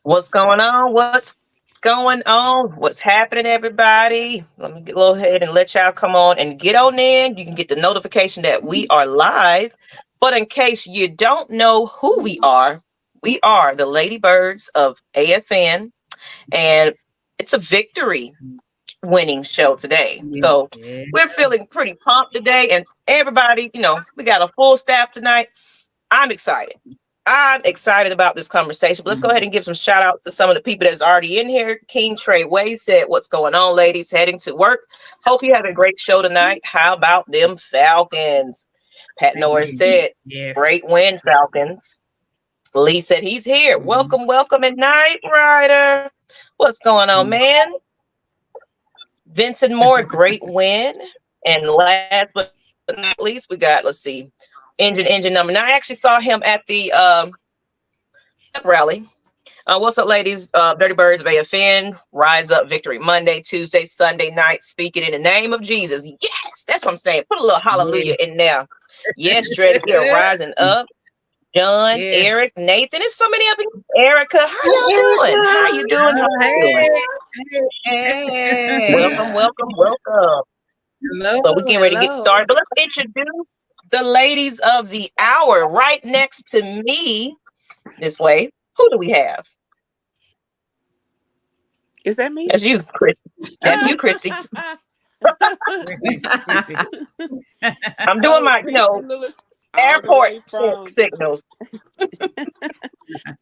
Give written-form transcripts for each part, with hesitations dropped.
What's going on? What's going on? What's happening, everybody? Let me go ahead and let y'all come on and get on in. You can get the notification that we are live. But in case you don't know who we are the Lady Birds of AFN, and it's a victory winning show today. So we're feeling pretty pumped today, and everybody, we got a full staff tonight. I'm excited. I'm excited about this conversation. But let's go ahead and give some shout outs to some of the people that's already in here. King Trey Way said, "What's going on, ladies? Heading to work. Hope you have a great show tonight. How about them Falcons?" Pat Norris said, "Great win, Falcons." Lee said he's here. Welcome, welcome at night, Ryder. What's going on, man? Vincent Moore, great win. And last but not least, we got, let's see, Engine number 9. I actually saw him at the pep rally. What's up, ladies? Dirty Birds of AFN, Rise Up Victory Monday, Tuesday, Sunday night, speaking in the name of Jesus. Yes, that's what I'm saying. Put a little hallelujah in there. Yes, Dread Hill, rising up. John, Eric, Nathan, there's so many of you. Erica, how y'all doing? How you doing? Hey. Welcome. Hello, so we're getting ready to get started. But let's introduce the ladies of the hour. Right next to me, this way. Who do we have? Is that me? That's you, Christy. That's you, Christy. I'm doing my, airport signals.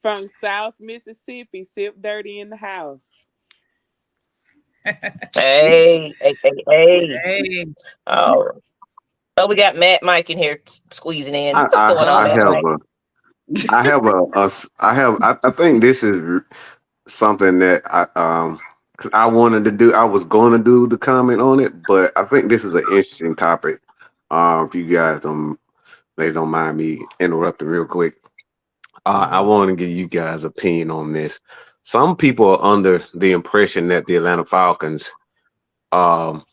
From South Mississippi, Sip Dirty in the house. Hey. Oh, we got Matt Mike in here squeezing in. What's going on, Matt Mike? I think this is something that I wanted to do. I was going to do the comment on it, but I think this is an interesting topic. If you guys don't mind me interrupting real quick, I want to give you guys opinion on this. Some people are under the impression that the Atlanta Falcons, that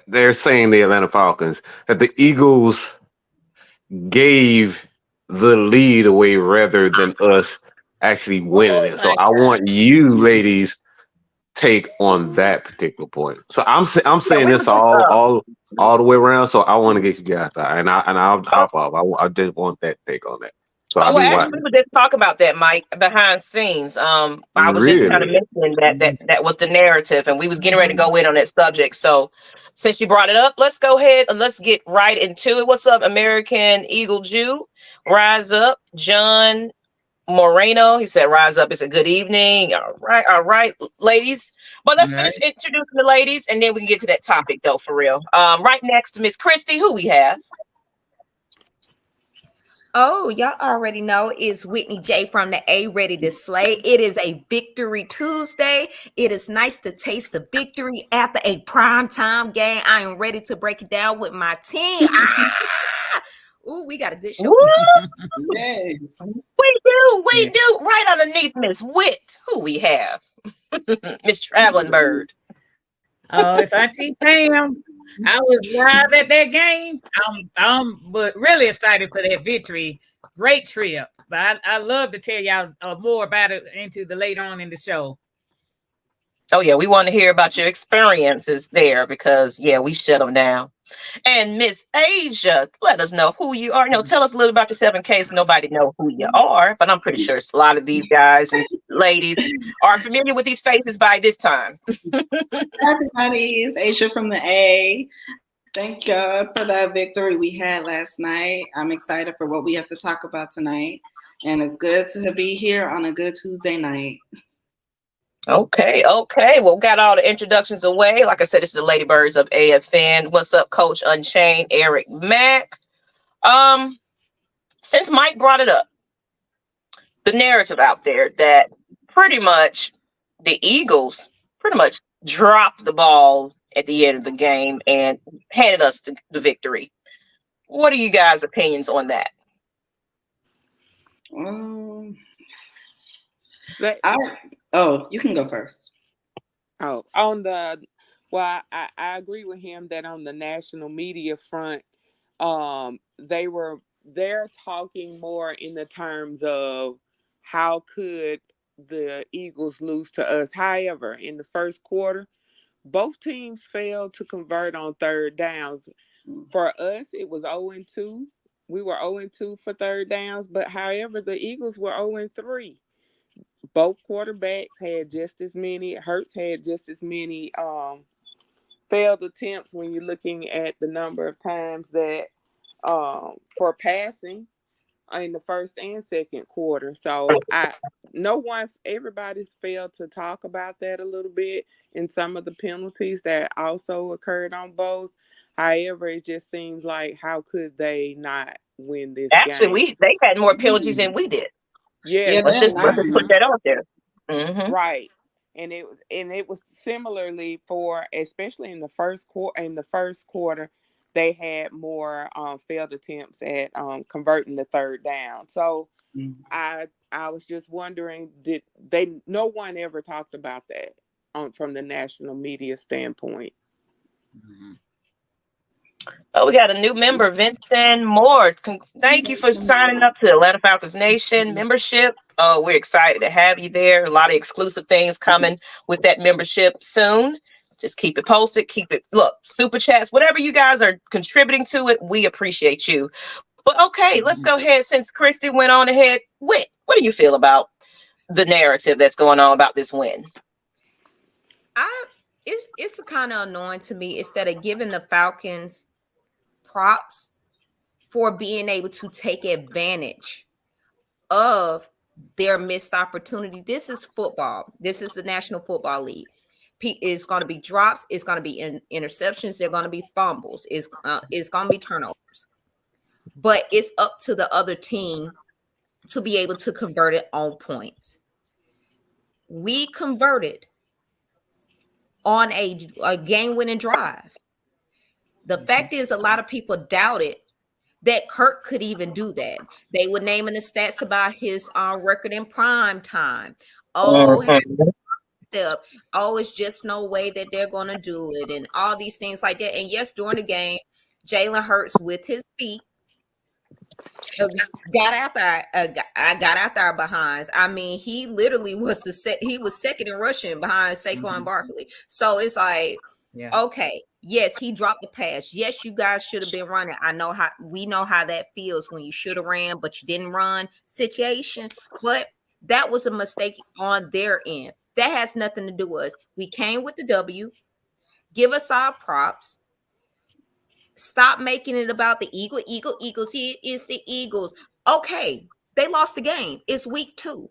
they're saying the Atlanta Falcons, that the Eagles gave the lead away rather than us actually winning it. So I want you ladies take on that particular point. So I'm saying this all the way around. So I want to get you guys out, and I'll hop off. I just want that take on that. So actually, we would just talk about that, Mike, behind scenes. I was just kind of mentioning that was the narrative, and we was getting ready to go in on that subject. So since you brought it up, let's go ahead and let's get right into it. What's up, American Eagle Jew? Rise up, John Moreno. He said, "Rise up. It's a good evening." All right, ladies. But let's finish introducing the ladies, and then we can get to that topic, though, for real. Right next to Miss Christy, who we have? Oh, y'all already know it's Whitney J from the A Ready to Slay. It is a Victory Tuesday. It is nice to taste the victory after a primetime game. I am ready to break it down with my team. Ooh, we got a good show. Yes. We do. Right underneath Miss Wit, who we have? Miss Traveling Bird. Oh, it's Auntie Pam. I was live at that game. I'm but really excited for that victory. Great trip. But I love to tell y'all more about it into the later on in the show. Oh, yeah. We want to hear about your experiences there because, we shut them down. And Miss Asia, let us know who you are. Tell us a little about yourself in case nobody know who you are. But I'm pretty sure a lot of these guys and ladies are familiar with these faces by this time. Everybody, it's Asia from the A. Thank God for that victory we had last night. I'm excited for what we have to talk about tonight. And it's good to be here on a good Tuesday night. Okay. Well, got all the introductions away. Like I said, this is the Lady Birds of AFN. What's up, Coach Unchained, Eric Mack? Since Mike brought it up, the narrative out there that pretty much the Eagles pretty much dropped the ball at the end of the game and handed us the victory. What are you guys' opinions on that? You can go first. I agree with him that on the national media front, they were they're talking more in the terms of how could the Eagles lose to us. However, in the first quarter, both teams failed to convert on third downs. For us, it was 0-2. We were 0-2 for third downs, but however, the Eagles were 0-3. Both quarterbacks had just as many. Hurts had just as many failed attempts when you're looking at the number of times that for passing in the first and second quarter. So everybody's failed to talk about that a little bit in some of the penalties that also occurred on both. However, it just seems like how could they not win this game? Actually, they had more penalties than we did. Yes, Let's just put that out there. right. And it was similarly for, especially in the first quarter, they had more failed attempts at converting the third down. So I was just wondering, no one ever talked about that from the national media standpoint. Oh, we got a new member, Vincent Moore. Thank you for signing up to Atlanta Falcons Nation membership. We're excited to have you there. A lot of exclusive things coming with that membership soon. Just keep it posted. Look, super chats, whatever you guys are contributing to it, we appreciate you. But okay, let's go ahead. Since Christy went on ahead, what do you feel about the narrative that's going on about this win? It's kind of annoying to me. Instead of giving the Falcons props for being able to take advantage of their missed opportunity. This is football. This is the National Football League. It's going to be drops. It's going to be interceptions. They're going to be fumbles. It's going to be turnovers. But it's up to the other team to be able to convert it on points. We converted on a game-winning drive. The fact is, a lot of people doubted that Kirk could even do that. They were naming the stats about his record in prime time. It's just no way that they're going to do it, and all these things like that. And yes, during the game, Jalen Hurts with his feet got out there. I got out there behinds. I mean, he literally was he was second in rushing behind Saquon Barkley. So it's like, okay, yes, he dropped the pass. Yes, you guys should have been running. We know how that feels when you should have ran, but you didn't run situation. But that was a mistake on their end. That has nothing to do with us. We came with the W. Give us our props. Stop making it about the Eagles. He is the Eagles. Okay, they lost the game. It's week 2.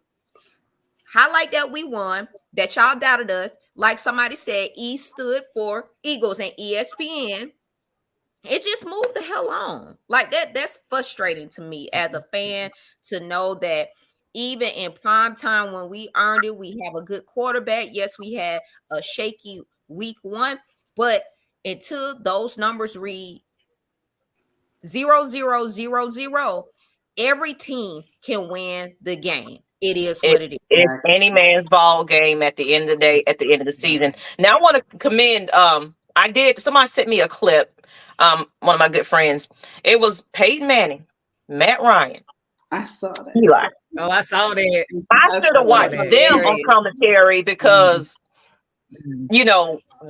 Highlight that we won, that y'all doubted us. Like somebody said, E stood for Eagles, and ESPN. It just moved the hell on. Like that's frustrating to me as a fan to know that even in prime time when we earned it, we have a good quarterback. Yes, we had a shaky week 1, but until those numbers read 0-0-0-0, every team can win the game. It is what it is. It's any man's ball game at the end of the day, at the end of the season. Now I want to commend somebody sent me a clip, one of my good friends. It was Peyton Manning, Matt Ryan. I saw that. Eli. Oh, I saw that. I should have watched them on commentary because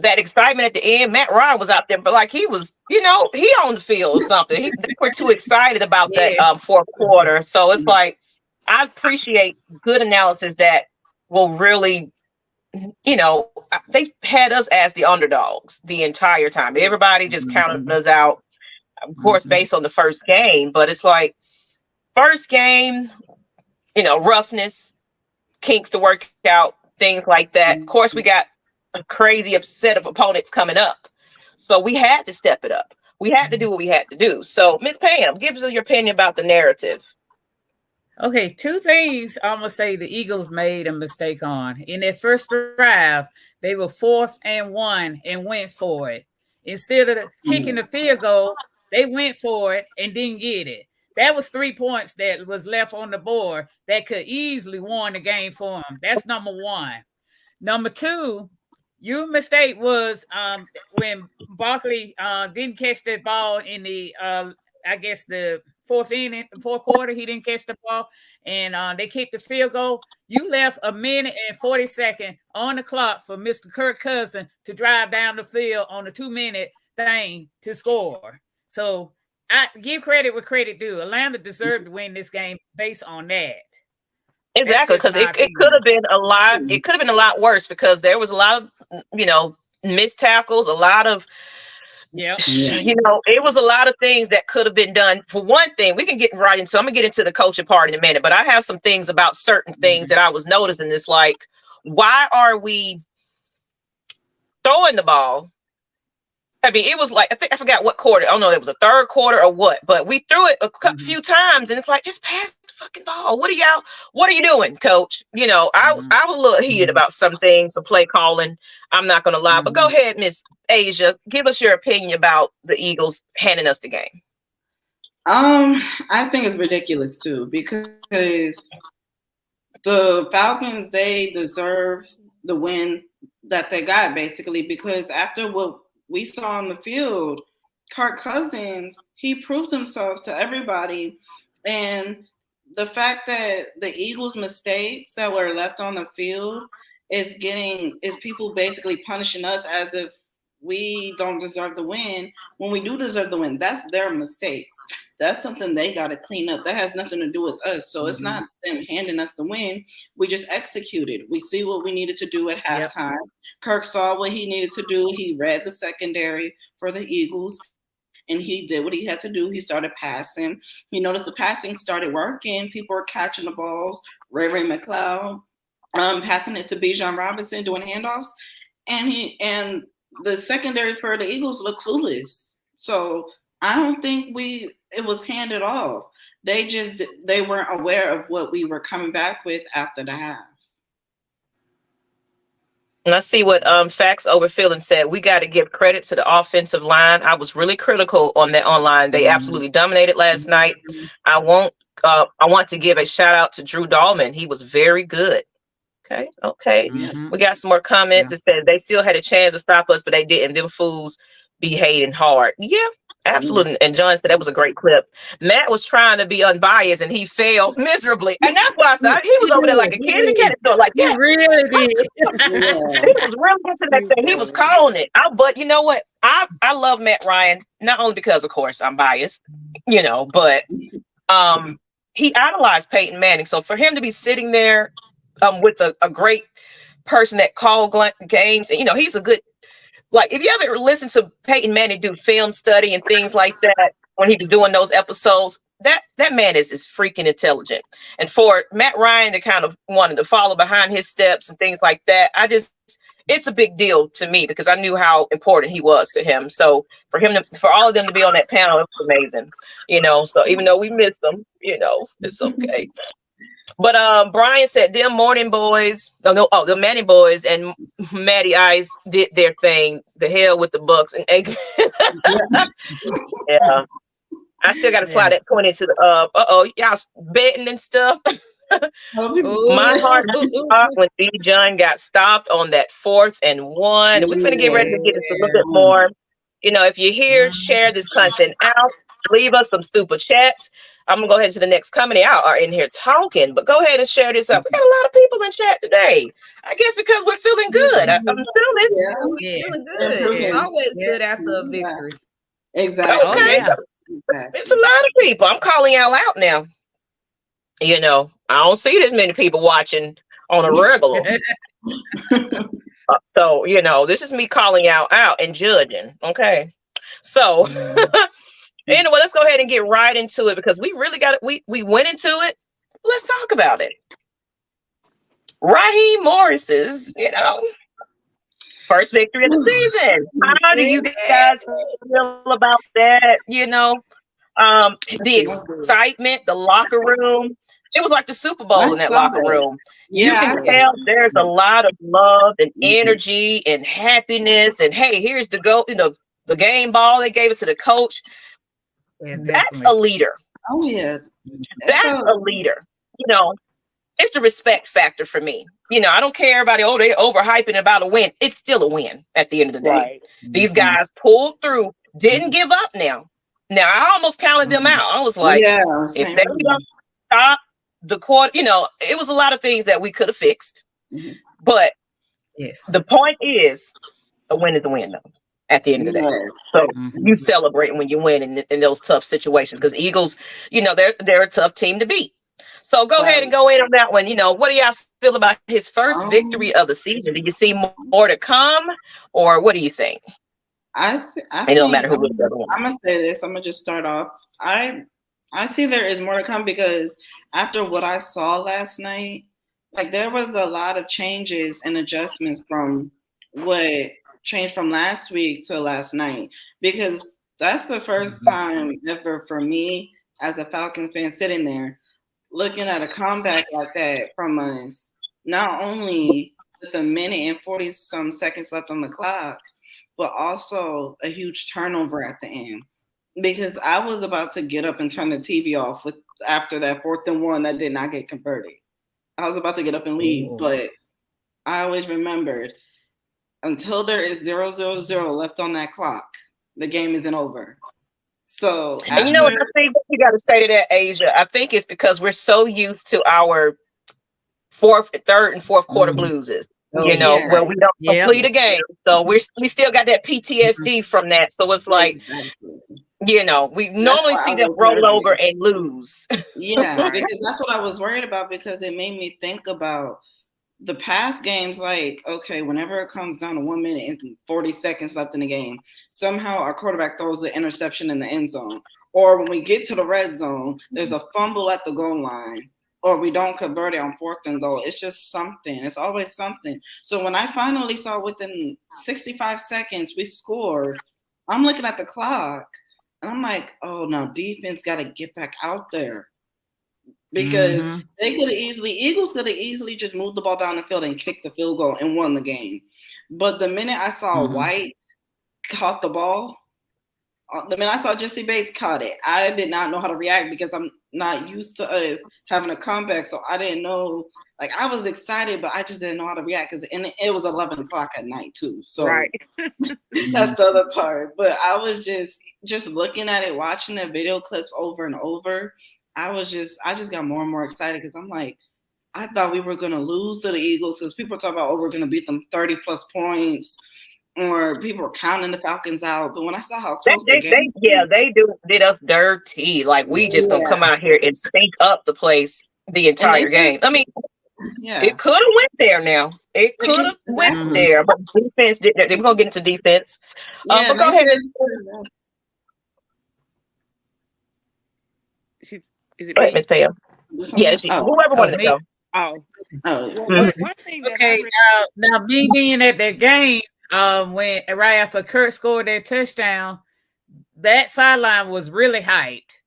that excitement at the end. Matt Ryan was out there, but like he was, he on the field or something. They were too excited about that fourth quarter. So it's like, I appreciate good analysis that will really, they had us as the underdogs the entire time. Everybody just counted us out, of course, based on the first game. But it's like, first game, roughness, kinks to work out, things like that. Of course, we got a crazy set of opponents coming up. So we had to step it up. We had to do what we had to do. So, Ms. Pam, give us your opinion about the narrative. Okay, 2 things I'm going to say the Eagles made a mistake on. In their first drive, they were 4th and 1 and went for it. Instead of kicking the field goal, they went for it and didn't get it. That was 3 points that was left on the board that could easily won the game for them. That's number 1. Number 2, your mistake was when Barkley didn't catch that ball in the, the fourth quarter. He didn't catch the ball, and they kicked the field goal. You left 1 minute and 40 seconds on the clock for Mr. Kirk Cousins to drive down the field on a 2-minute thing to score. So I give credit where credit due. Atlanta deserved to win this game based on that. Exactly, because it could have been a lot. It could have been a lot worse because there was a lot of missed tackles, a lot of it was a lot of things that could have been done. For one thing, we can get right into. I'm gonna get into the coaching part in a minute, but I have some things about certain things that I was noticing. It's like, why are we throwing the ball? I mean, it was like, I forgot what quarter. I don't know, it was a third quarter or what, but we threw it a few times, and it's like, just pass the fucking ball. What are you doing, coach? I was a little heated about some things, some play calling. I'm not gonna lie, but go ahead, Miss Asia, give us your opinion about the Eagles handing us the game. I think it's ridiculous too, because the Falcons, they deserve the win that they got, basically, because after what we saw on the field, Kirk Cousins, he proved himself to everybody. And the fact that the Eagles' mistakes that were left on the field is people basically punishing us as if we don't deserve the win when we do deserve the win. That's their mistakes. That's something they got to clean up. That has nothing to do with us. So it's not them handing us the win. We just executed. We see what we needed to do at halftime. Yep. Kirk saw what he needed to do. He read the secondary for the Eagles, and he did what he had to do. He started passing. He noticed the passing started working. People were catching the balls. Ray McLeod passing it to Bijan Robinson, doing handoffs. And the secondary for the Eagles looked clueless. So I don't think it was handed off. They weren't aware of what we were coming back with after the half. And I see what Facts Over Feeling said. We got to give credit to the offensive line. I was really critical on that online. They absolutely dominated last night. I want to give a shout out to Drew Dahlman. He was very good. Okay. We got some more comments that said they still had a chance to stop us, but they didn't. Them fools be hating hard. Yeah, absolutely. And John said that was a great clip. Matt was trying to be unbiased and he failed miserably. And that's why I said he was over there like a kid in the candy store. Like, yeah, really did. He was really into that thing. He was calling it. But you know what? I love Matt Ryan, not only because, of course, I'm biased, but he idolized Peyton Manning. So for him to be sitting there with a great person that called games, and he's a good, like, if you ever listen to Peyton Manning do film study and things like that when he was doing those episodes, that man is freaking intelligent. And for Matt Ryan to kind of wanted to follow behind his steps and things like that, it's a big deal to me because I knew how important he was to him. So for all of them to be on that panel, it was amazing. So even though we missed them, it's okay. But Brian said them morning boys, the Manning boys and Matty Ice did their thing. The hell with the Bucks and yeah. I still got to slide that 20 to the y'all betting and stuff. My heart when B. John got stopped on that 4th and 1. We're gonna get ready to get into a little bit more. If you're here, share this content out. Leave us some super chats. I'm gonna go ahead to the next comment. Y'all are in here talking, but go ahead and share this up. We got a lot of people in chat today. I guess because we're feeling good. I'm feeling good. It's always good after a victory. Exactly. Okay. It's a lot of people. I'm calling y'all out now. I don't see this many people watching on a regular. So, this is me calling y'all out and judging. Okay. So anyway, let's go ahead and get right into it because we really got it. We went into it. Let's talk about it. Raheem Morris's, first victory of the season. How do you guys feel about that? The excitement, the locker room. It was like the Super Bowl in that locker room. You can tell there's a lot of love and energy and happiness. And hey, here's the game ball. They gave it to the coach. Yeah, that's a leader. Oh yeah, that's a leader. It's the respect factor for me. I don't care about it. They overhyping about a win. It's still a win at the end of the day. Right. These guys pulled through, didn't give up now. Now I almost counted them out. I was like, Yeah, if same they with me. don't stop the court, it was a lot of things that we could have fixed. Mhm. But Yes. the point is, a win is a win, though, at the end of the day. Yes. So you celebrate when you win in those tough situations, because Eagles, they're a tough team to beat. So go ahead and go in on that one. What do y'all feel about his first victory of the season? Do you see more to come, or what do you think? It don't matter who wins the other one. I'm gonna say this. I'm gonna just start off. I see there is more to come, because after what I saw last night, like there was a lot of changes and adjustments from what changed from last week to last night, because that's the first time ever for me as a Falcons fan sitting there looking at a comeback like that from us, not only with a minute and 40 some seconds left on the clock, but also a huge turnover at the end. Because I was about to get up and turn the TV off after that 4th and 1 that did not get converted. I was about to get up and leave, but I always remembered, until there is 0-0-0 left on that clock, the game isn't over. So, and you know what I think you got to say to that, Asia? I think it's because we're so used to our third and fourth quarter blues, where we don't complete a game. So we still got that PTSD from that. So it's like, we normally see them roll over and lose. Yeah, because that's what I was worried about, because it made me think about the past games. Like, okay, whenever it comes down to 1 minute and 40 seconds left in the game, somehow our quarterback throws the interception in the end zone. Or when we get to the red zone, there's a fumble at the goal line, or we don't convert it on 4th and goal. It's just something. It's always something. So when I finally saw within 65 seconds we scored, I'm looking at the clock and I'm like, oh, no, defense got to get back out there. Because Eagles could have easily just moved the ball down the field and kicked the field goal and won the game. But the minute I saw White caught the ball, the minute I saw Jesse Bates caught it, I did not know how to react, because I'm not used to us having a comeback. So I didn't know. Like, I was excited, but I just didn't know how to react, because it was 11 o'clock at night too. So that's the other part. But I was just looking at it, watching the video clips over and over. I just got more and more excited, because I'm like, I thought we were going to lose to the Eagles, because people talk about, we're going to beat them 30 plus points, or people were counting the Falcons out. But when I saw how close they did us dirty. Like, we just gonna come out here and stink up the place the entire game. I mean, it could have went there. Now it could have went there, but defense did. We're gonna get into defense. But go ahead. Is it me? Sam? Yeah, whoever wanted to go. One thing Okay, now me being at that game, when right after Kirk scored that touchdown, that sideline was really hyped.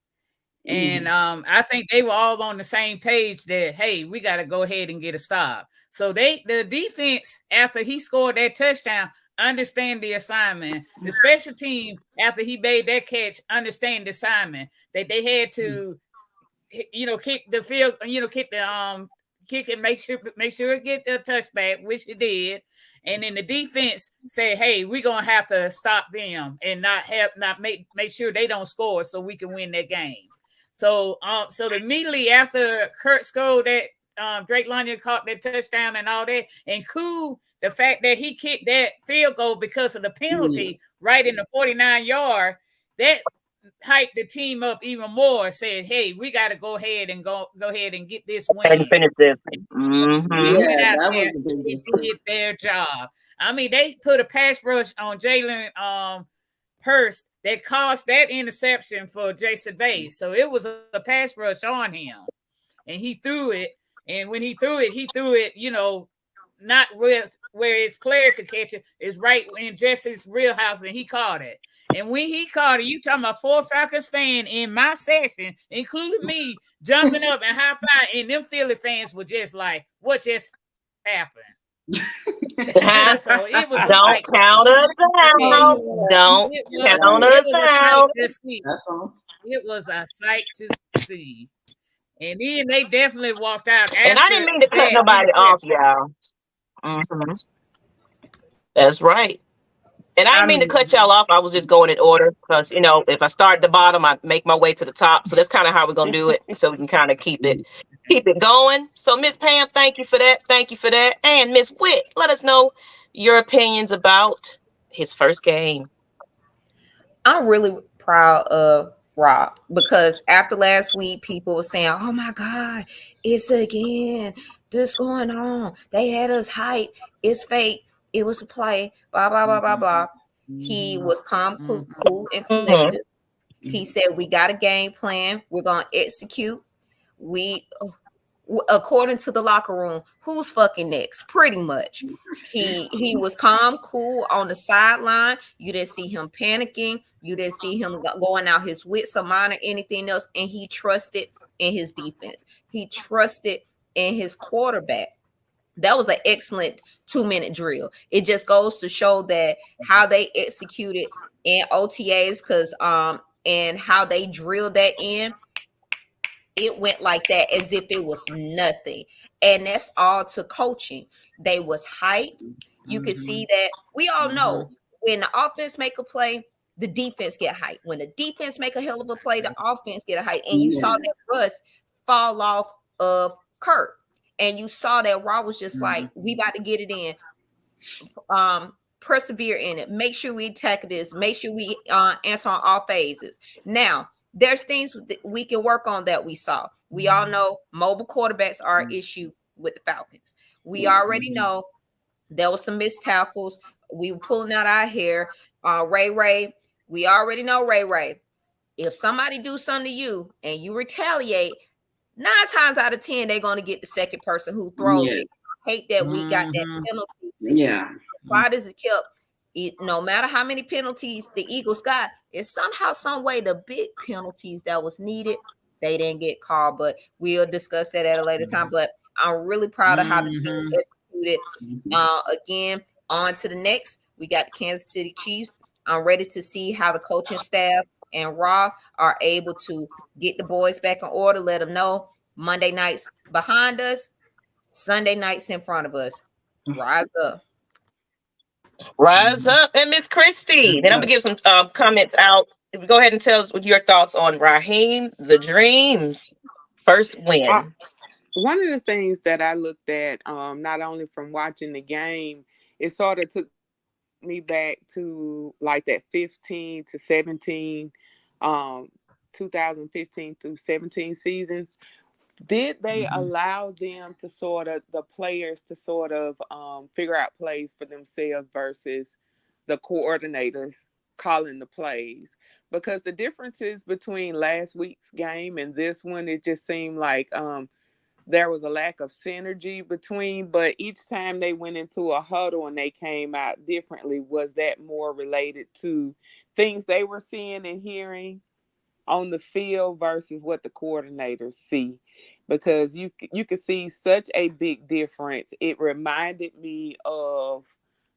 And I think they were all on the same page that, hey, we got to go ahead and get a stop. So the defense, after he scored that touchdown, understand the assignment. The special team, after he made that catch, understand the assignment that they had to, kick the field, kick and make sure it get the touchback, which it did. And then the defense said, hey, we're gonna have to stop them and not make sure they don't score so we can win that game. So immediately after Kurt scored that, Drake London caught that touchdown and all that, and the fact that he kicked that field goal because of the penalty right in the 49-yard, that hyped the team up even more. Said, hey, we got to go ahead and get this win and finish this. They did their job. I mean, they put a pass rush on Jalen Hurst that caused that interception for Jason Bates. So it was a pass rush on him, and he threw it. And when he threw it, not with where his player could catch it, is right in Jesse's real house, and he caught it. And when he caught it, you talking about 4 Falcons fan in my section, including me, jumping up and high five, and them Philly fans were just like, "What just happened?" So it was don't count us out. Don't count us out. It was a sight to see. And then they definitely walked out. And I didn't mean to cut nobody off, y'all. That's right. And I I didn't mean to mean, cut y'all off. I was just going in order because, if I start at the bottom, I make my way to the top. So that's kind of how we're gonna do it. So we can kind of keep it going. So Miss Pam, thank you for that. Thank you for that. And Miss Witt, let us know your opinions about his first game. I'm really proud of Rob because after last week, people were saying, "Oh my God, it's again this going on. They had us hype. It's fake. It was a play. Blah blah blah blah blah." He was calm, cool, and Mm-hmm. collected. He said, "We got a game plan. We're gonna execute. We according to the locker room, who's fucking next?" Pretty much. He was calm, cool on the sideline. You didn't see him panicking. You didn't see him going out his wits or mind or anything else. And he trusted in his defense. He trusted in his quarterback. That was an excellent 2-minute drill. It just goes to show that how they executed in OTAs, because and how they drilled that in, it went like that as if it was nothing. And that's all to coaching. They was hype. You could see that. We all know when the offense make a play, the defense get hype. When the defense make a hell of a play, the offense get a hype. And you saw that Russ fall off of Kirk. And you saw that Raw was just like, we about to get it in. Persevere in it. Make sure we tackle this. Make sure we answer on all phases. Now, there's things that we can work on that we saw. We all know mobile quarterbacks are an issue with the Falcons. We already know there was some missed tackles. We were pulling out our hair. Ray, we already know Ray. If somebody do something to you and you retaliate, 9 times out of 10, they're going to get the second person who throws it. I hate that we got that penalty. Yeah. Why does it kept it? No matter how many penalties the Eagles got, it's somehow, some way, the big penalties that was needed, they didn't get called. But we'll discuss that at a later time. But I'm really proud of how the team executed. Again, on to the next. We got the Kansas City Chiefs. I'm ready to see how the coaching staff and Raw are able to get the boys back in order. Let them know Monday nights behind us, Sunday nights in front of us. Rise up. Rise up. And Miss Christie. Then I'm gonna give some comments out. Go ahead and tell us what your thoughts on Raheem the Dreams first Uh, win. One of the things that I looked at, not only from watching the game, it sort of took me back to like that 15 to 17, um, 2015 through 17 season. Did they allow them to the players to figure out plays for themselves versus the coordinators calling the plays? Because the differences between last week's game and this one, it just seemed like there was a lack of synergy between, but each time they went into a huddle and they came out differently, was that more related to things they were seeing and hearing on the field versus what the coordinators see? Because you could see such a big difference. It reminded me of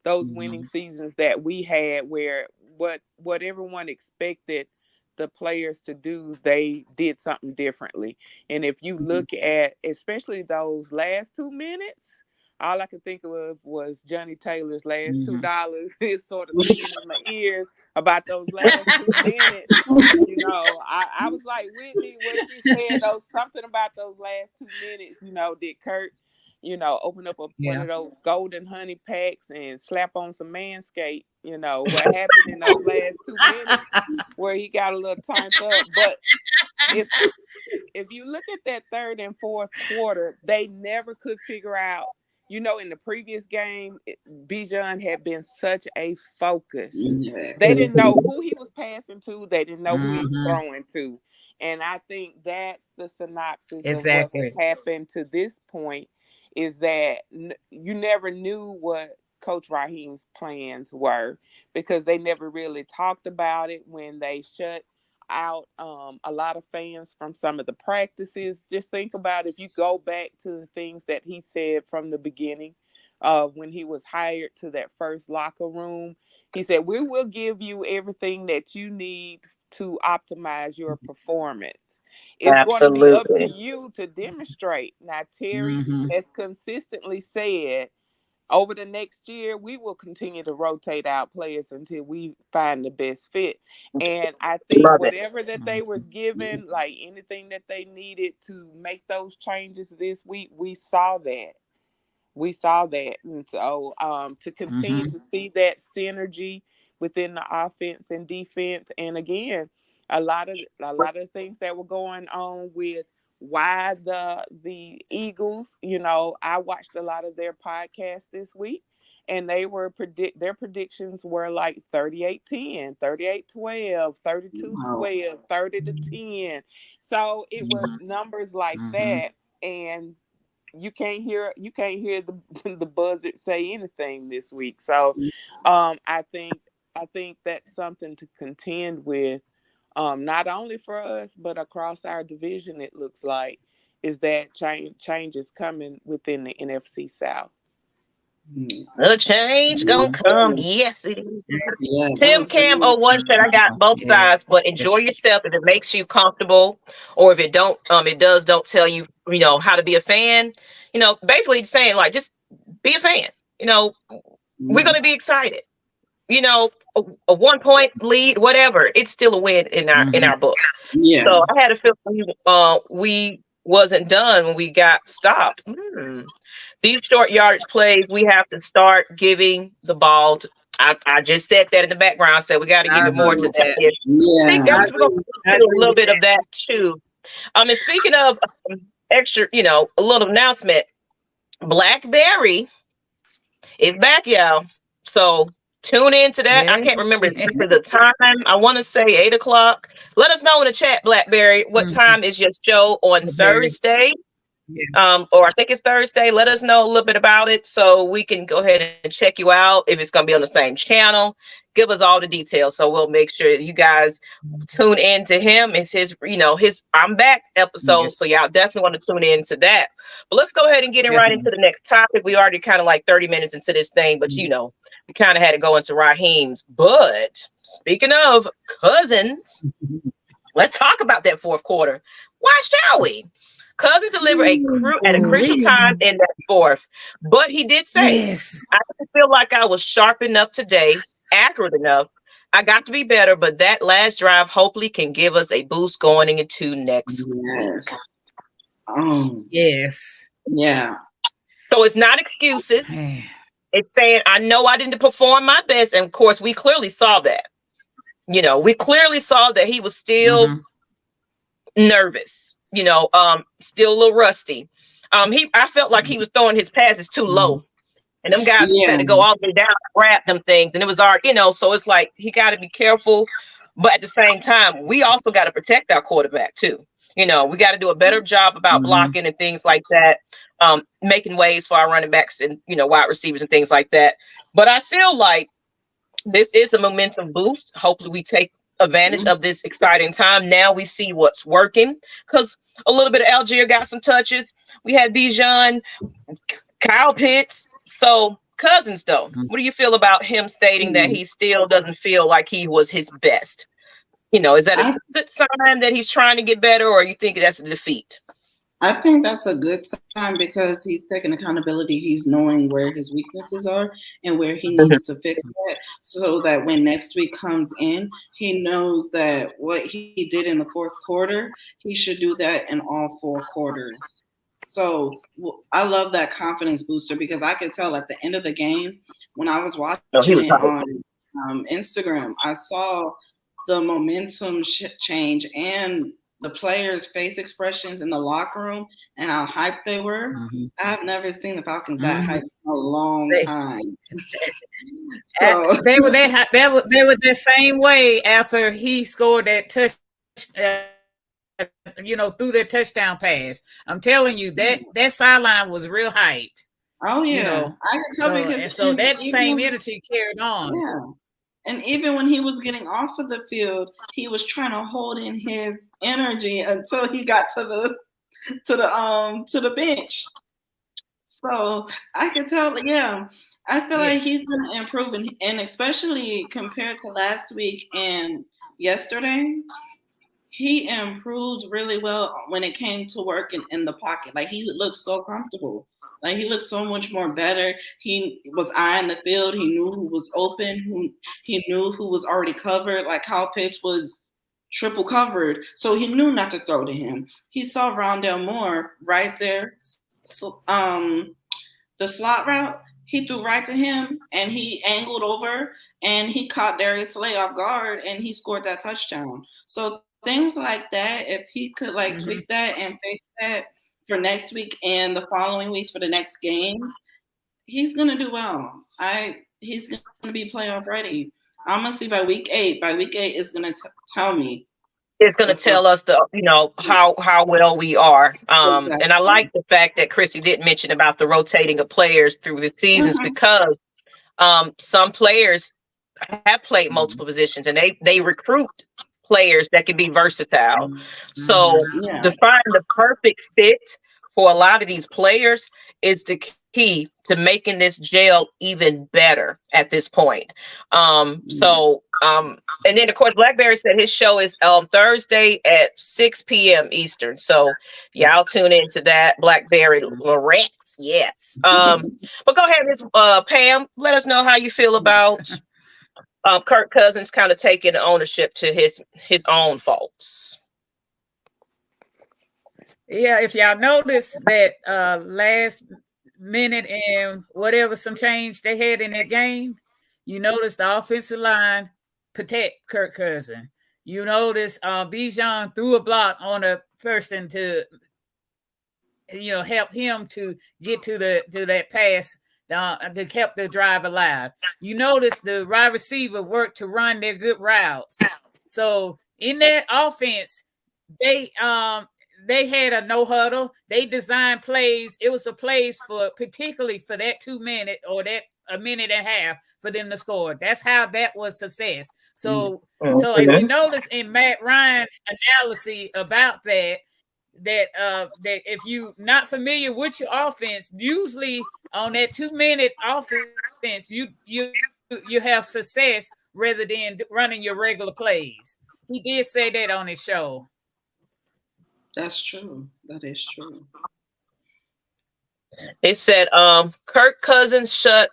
those winning seasons that we had, where what everyone expected the players to do, they did something differently. And if you look at especially those last 2 minutes, all I could think of was Johnny Taylor's last $2. It's sort of singing in my ears about those last 2 minutes. I was like, Whitney, what you said, something about those last 2 minutes, did Kurt, open up one of those golden honey packs and slap on some Manscaped? What happened in those last 2 minutes where he got a little turned up. But if you look at that third and fourth quarter, they never could figure out, in the previous game, Bijan had been such a focus. They didn't know who he was passing to. They didn't know who he was throwing to. And I think that's the synopsis of what has happened to this point, is that you never knew what Coach Raheem's plans were, because they never really talked about it when they shut out a lot of fans from some of the practices. Just think about, if you go back to the things that he said from the beginning, when he was hired to that first locker room. He said, we will give you everything that you need to optimize your performance. It's going to be up to Absolutely. you to demonstrate. Now, Terry has consistently said over the next year, we will continue to rotate out players until we find the best fit. And I think Love it. whatever that they was given, like anything that they needed to make those changes this week, we saw that. We saw that. And so to continue to see that synergy within the offense and defense, and again, a lot of things that were going on with why the Eagles, I watched a lot of their podcasts this week, and their predictions were like 38-10, 38-12, 32-12, 30-10. So it was numbers like that, and you can't hear the the buzzard say anything this week. So I think that's something to contend with, not only for us but across our division. It looks like is that change is coming within the NFC South. The change gonna come. Yes, it is. Yeah, Tim Cam 01 said, I got both sides, but enjoy yourself if it makes you comfortable, or if it don't, don't tell you, how to be a fan. Basically saying like, just be a fan. We're gonna be excited. A 1 point lead, whatever, it's still a win in our book. Yeah. So I had a feeling we wasn't done when we got stopped. These short yardage plays, we have to start giving the ball to. I just said that in the background. Said we got to give it more to Tanya. I think that we're going to do a little bit of that too. And speaking of extra, a little announcement. Blackberry is back, y'all. So tune in to that. I can't remember the time. I want to say 8:00. Let us know in the chat, Blackberry, what time is your show on Thursday? Or I think it's Thursday. Let us know a little bit about it so we can go ahead and check you out. If it's going to be on the same channel, give us all the details. So we'll make sure you guys tune in to him. It's his I'm Back episode. So y'all definitely want to tune in to that. But let's go ahead and get right into the next topic. We already kind of like 30 minutes into this thing, but we kind of had to go into Raheem's. But speaking of Cousins, let's talk about that fourth quarter. Why shall we? Cousins delivered at a crucial time in that fourth, but he did say, I didn't feel like I was sharp enough today, accurate enough. I got to be better, but that last drive hopefully can give us a boost going into next week. Yeah. So it's not excuses. It's saying, I know I didn't perform my best. And of course, we clearly saw that. We clearly saw that he was still nervous. Still a little rusty. I felt like he was throwing his passes too low, and them guys had to go all the way down and grab them things, and it was hard, so it's like he got to be careful, but at the same time, we also got to protect our quarterback too. We got to do a better job about blocking and things like that, making ways for our running backs and wide receivers and things like that. But I feel like this is a momentum boost. Hopefully, we take advantage of this exciting time. Now we see what's working, because a little bit of Algier got some touches. We had Bijan, Kyle Pitts. So Cousins, though, what do you feel about him stating that he still doesn't feel like he was his best? Is that a good sign that he's trying to get better, or you think that's a defeat? I think that's a good sign because he's taking accountability. He's knowing where his weaknesses are and where he needs to fix that, so that when next week comes in, he knows that what he did in the fourth quarter, he should do that in all four quarters. So I love that confidence booster, because I could tell at the end of the game when I was watching it on Instagram, I saw the momentum change and the players' face expressions in the locker room and how hyped they were. I've never seen the Falcons that hyped in a long time. So, they were the same way after he scored that touch, through their touchdown pass. I'm telling you, that sideline was real hyped. Oh yeah, I can tell, because so that same energy carried on. Yeah. And even when he was getting off of the field, he was trying to hold in his energy until he got to the bench. So I can tell, I feel like he's going to improve, and especially compared to last week and yesterday, he improved really well when it came to working in the pocket. Like, he looked so comfortable. Like, he looked so much more better. He was eyeing the field. He knew who was open. He knew who was already covered. Like, Kyle Pitts was triple covered, so he knew not to throw to him. He saw Rondell Moore right there, the slot route. He threw right to him, and he angled over, and he caught Darius Slay off guard, and he scored that touchdown. So things like that, if he could like tweak that and fix that for next week and the following weeks for the next games, he's gonna do well. He's gonna be playoff ready. I'm gonna see by week 8. By week 8 is gonna tell me. It's going to tell us how well we are. And I like the fact that Chrissy did mention about the rotating of players through the seasons, because some players have played multiple positions, and they recruit players that can be versatile. So to find the perfect fit for a lot of these players is the key to making this jail even better at this point. And then of course Blackberry said his show is Thursday at 6 p.m. Eastern. So y'all tune into that. Blackberry Lorex. Yes. But go ahead, Ms. Pam, let us know how you feel about Kirk Cousins kind of taking ownership to his own faults. Yeah, if y'all notice that last minute and whatever some change they had in that game, you notice the offensive line protect Kirk Cousins. You notice Bijan threw a block on a person to help him to get to that pass to keep the drive alive. You notice the wide receiver worked to run their good routes. So in that offense, they had a no huddle. They designed plays. It was a plays particularly for that 2 minute or that a minute and a half for them to score. That's how that was success. So if you notice in Matt Ryan analysis about that if you not familiar with your offense, usually on that 2 minute offense, you have success rather than running your regular plays. He did say that on his show. That's true. That is true. It said Kirk Cousins shut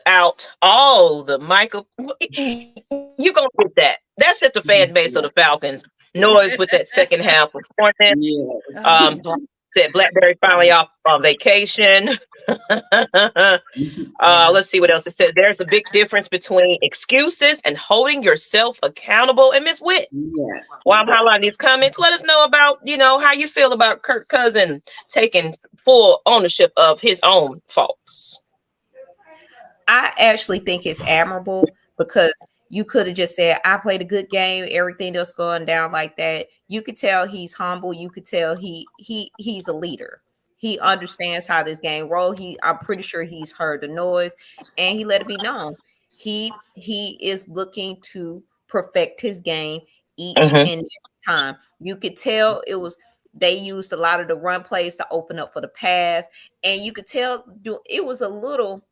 out all the Michael. You gonna get that. That's just the fan base of the Falcons. Noise with that second half performance. Yeah. Said Blackberry finally off on vacation. Let's see what else it said. There's a big difference between excuses and holding yourself accountable. And Ms. Witt, while I'm highlighting these comments, let us know about how you feel about Kirk Cousins taking full ownership of his own faults. I actually think it's admirable, because you could have just said, I played a good game, everything else going down like that. You could tell he's humble. You could tell he's a leader. He understands how this game rolls. I'm pretty sure he's heard the noise, and he let it be known. He is looking to perfect his game each and every time. You could tell they used a lot of the run plays to open up for the pass, and you could tell it was a little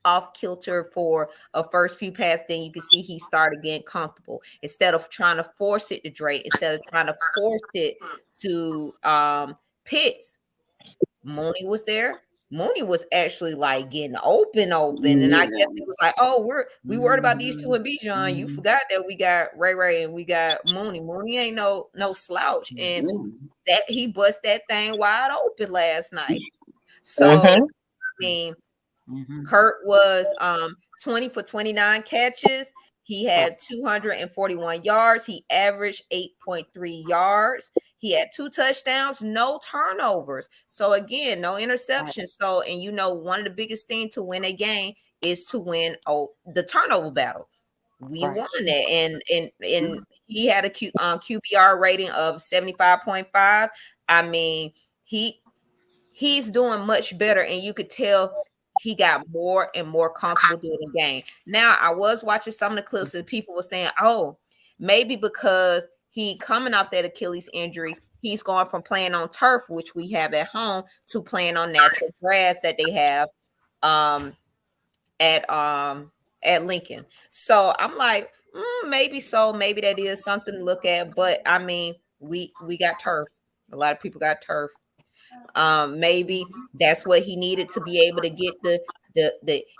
off kilter for a first few passes. Then you can see he started getting comfortable. Instead of trying to force it to Drake, instead of trying to force it to Pitts, Mooney was there. Mooney was actually like getting open, and I guess it was like, oh, we worried about these two and Bijan. You forgot that we got Ray and we got Mooney. Mooney ain't no slouch, and that he bust that thing wide open last night. So I mean, Kurt was 20 for 29 catches. He had 241 yards. He averaged 8.3 yards. He had 2 touchdowns, no turnovers. So again, no interceptions. So, and one of the biggest things to win a game is to win the turnover battle. We won that, and he had a QBR rating of 75.5. I mean, he's doing much better, and you could tell he got more and more comfortable doing the game. Now, I was watching some of the clips, and people were saying, oh, maybe because he coming off that Achilles injury, he's going from playing on turf, which we have at home, to playing on natural grass that they have at Lincoln. So I'm like, maybe so. Maybe that is something to look at. But I mean, we got turf. A lot of people got turf. Maybe that's what he needed to be able to get the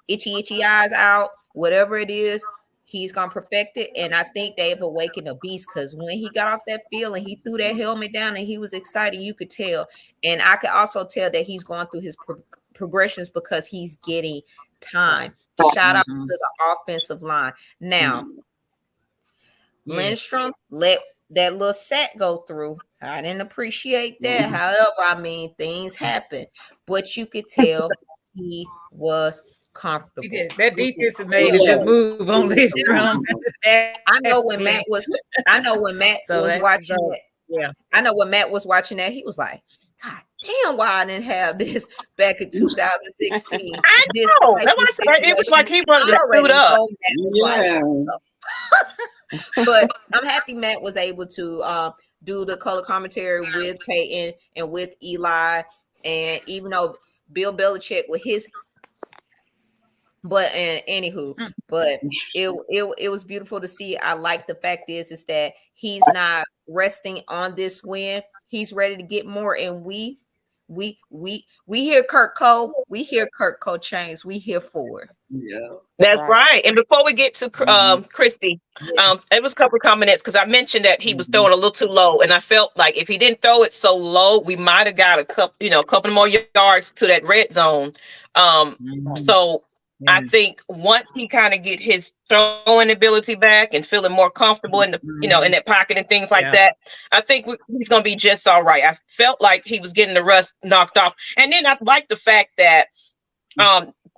itchy eyes out. Whatever it is, he's gonna perfect it. And I think they've awakened a beast, because when he got off that field and he threw that helmet down and he was excited, you could tell. And I could also tell that he's going through his progressions because he's getting time. Shout out to the offensive line. Now, Lindstrom let that little sack go through. I didn't appreciate that. However, I mean, things happen, but you could tell he was comfortable. He did. That defense made a good move on Lindstrom. I know when Matt was watching that. Yeah. I know when Matt was watching that, he was like, God damn, why I didn't have this back in 2016. I know. It was like he wanted to suit up. But I'm happy Matt was able to do the color commentary with Peyton and with Eli, and even though Bill Belichick with his, but it was beautiful to see. I like the fact is that he's not resting on this win. He's ready to get more, and we hear Kirk Cole, we hear Kirk Cole Chains, we here for it. Yeah, that's right. And before we get to Christy, it was a couple of comments because I mentioned that he was throwing a little too low, and I felt like if he didn't throw it so low, we might have got a couple more yards to that red zone. So I think once he kind of get his throwing ability back and feeling more comfortable in the in that pocket and things like that, I think he's going to be just all right. I felt like he was getting the rust knocked off, and then I like the fact that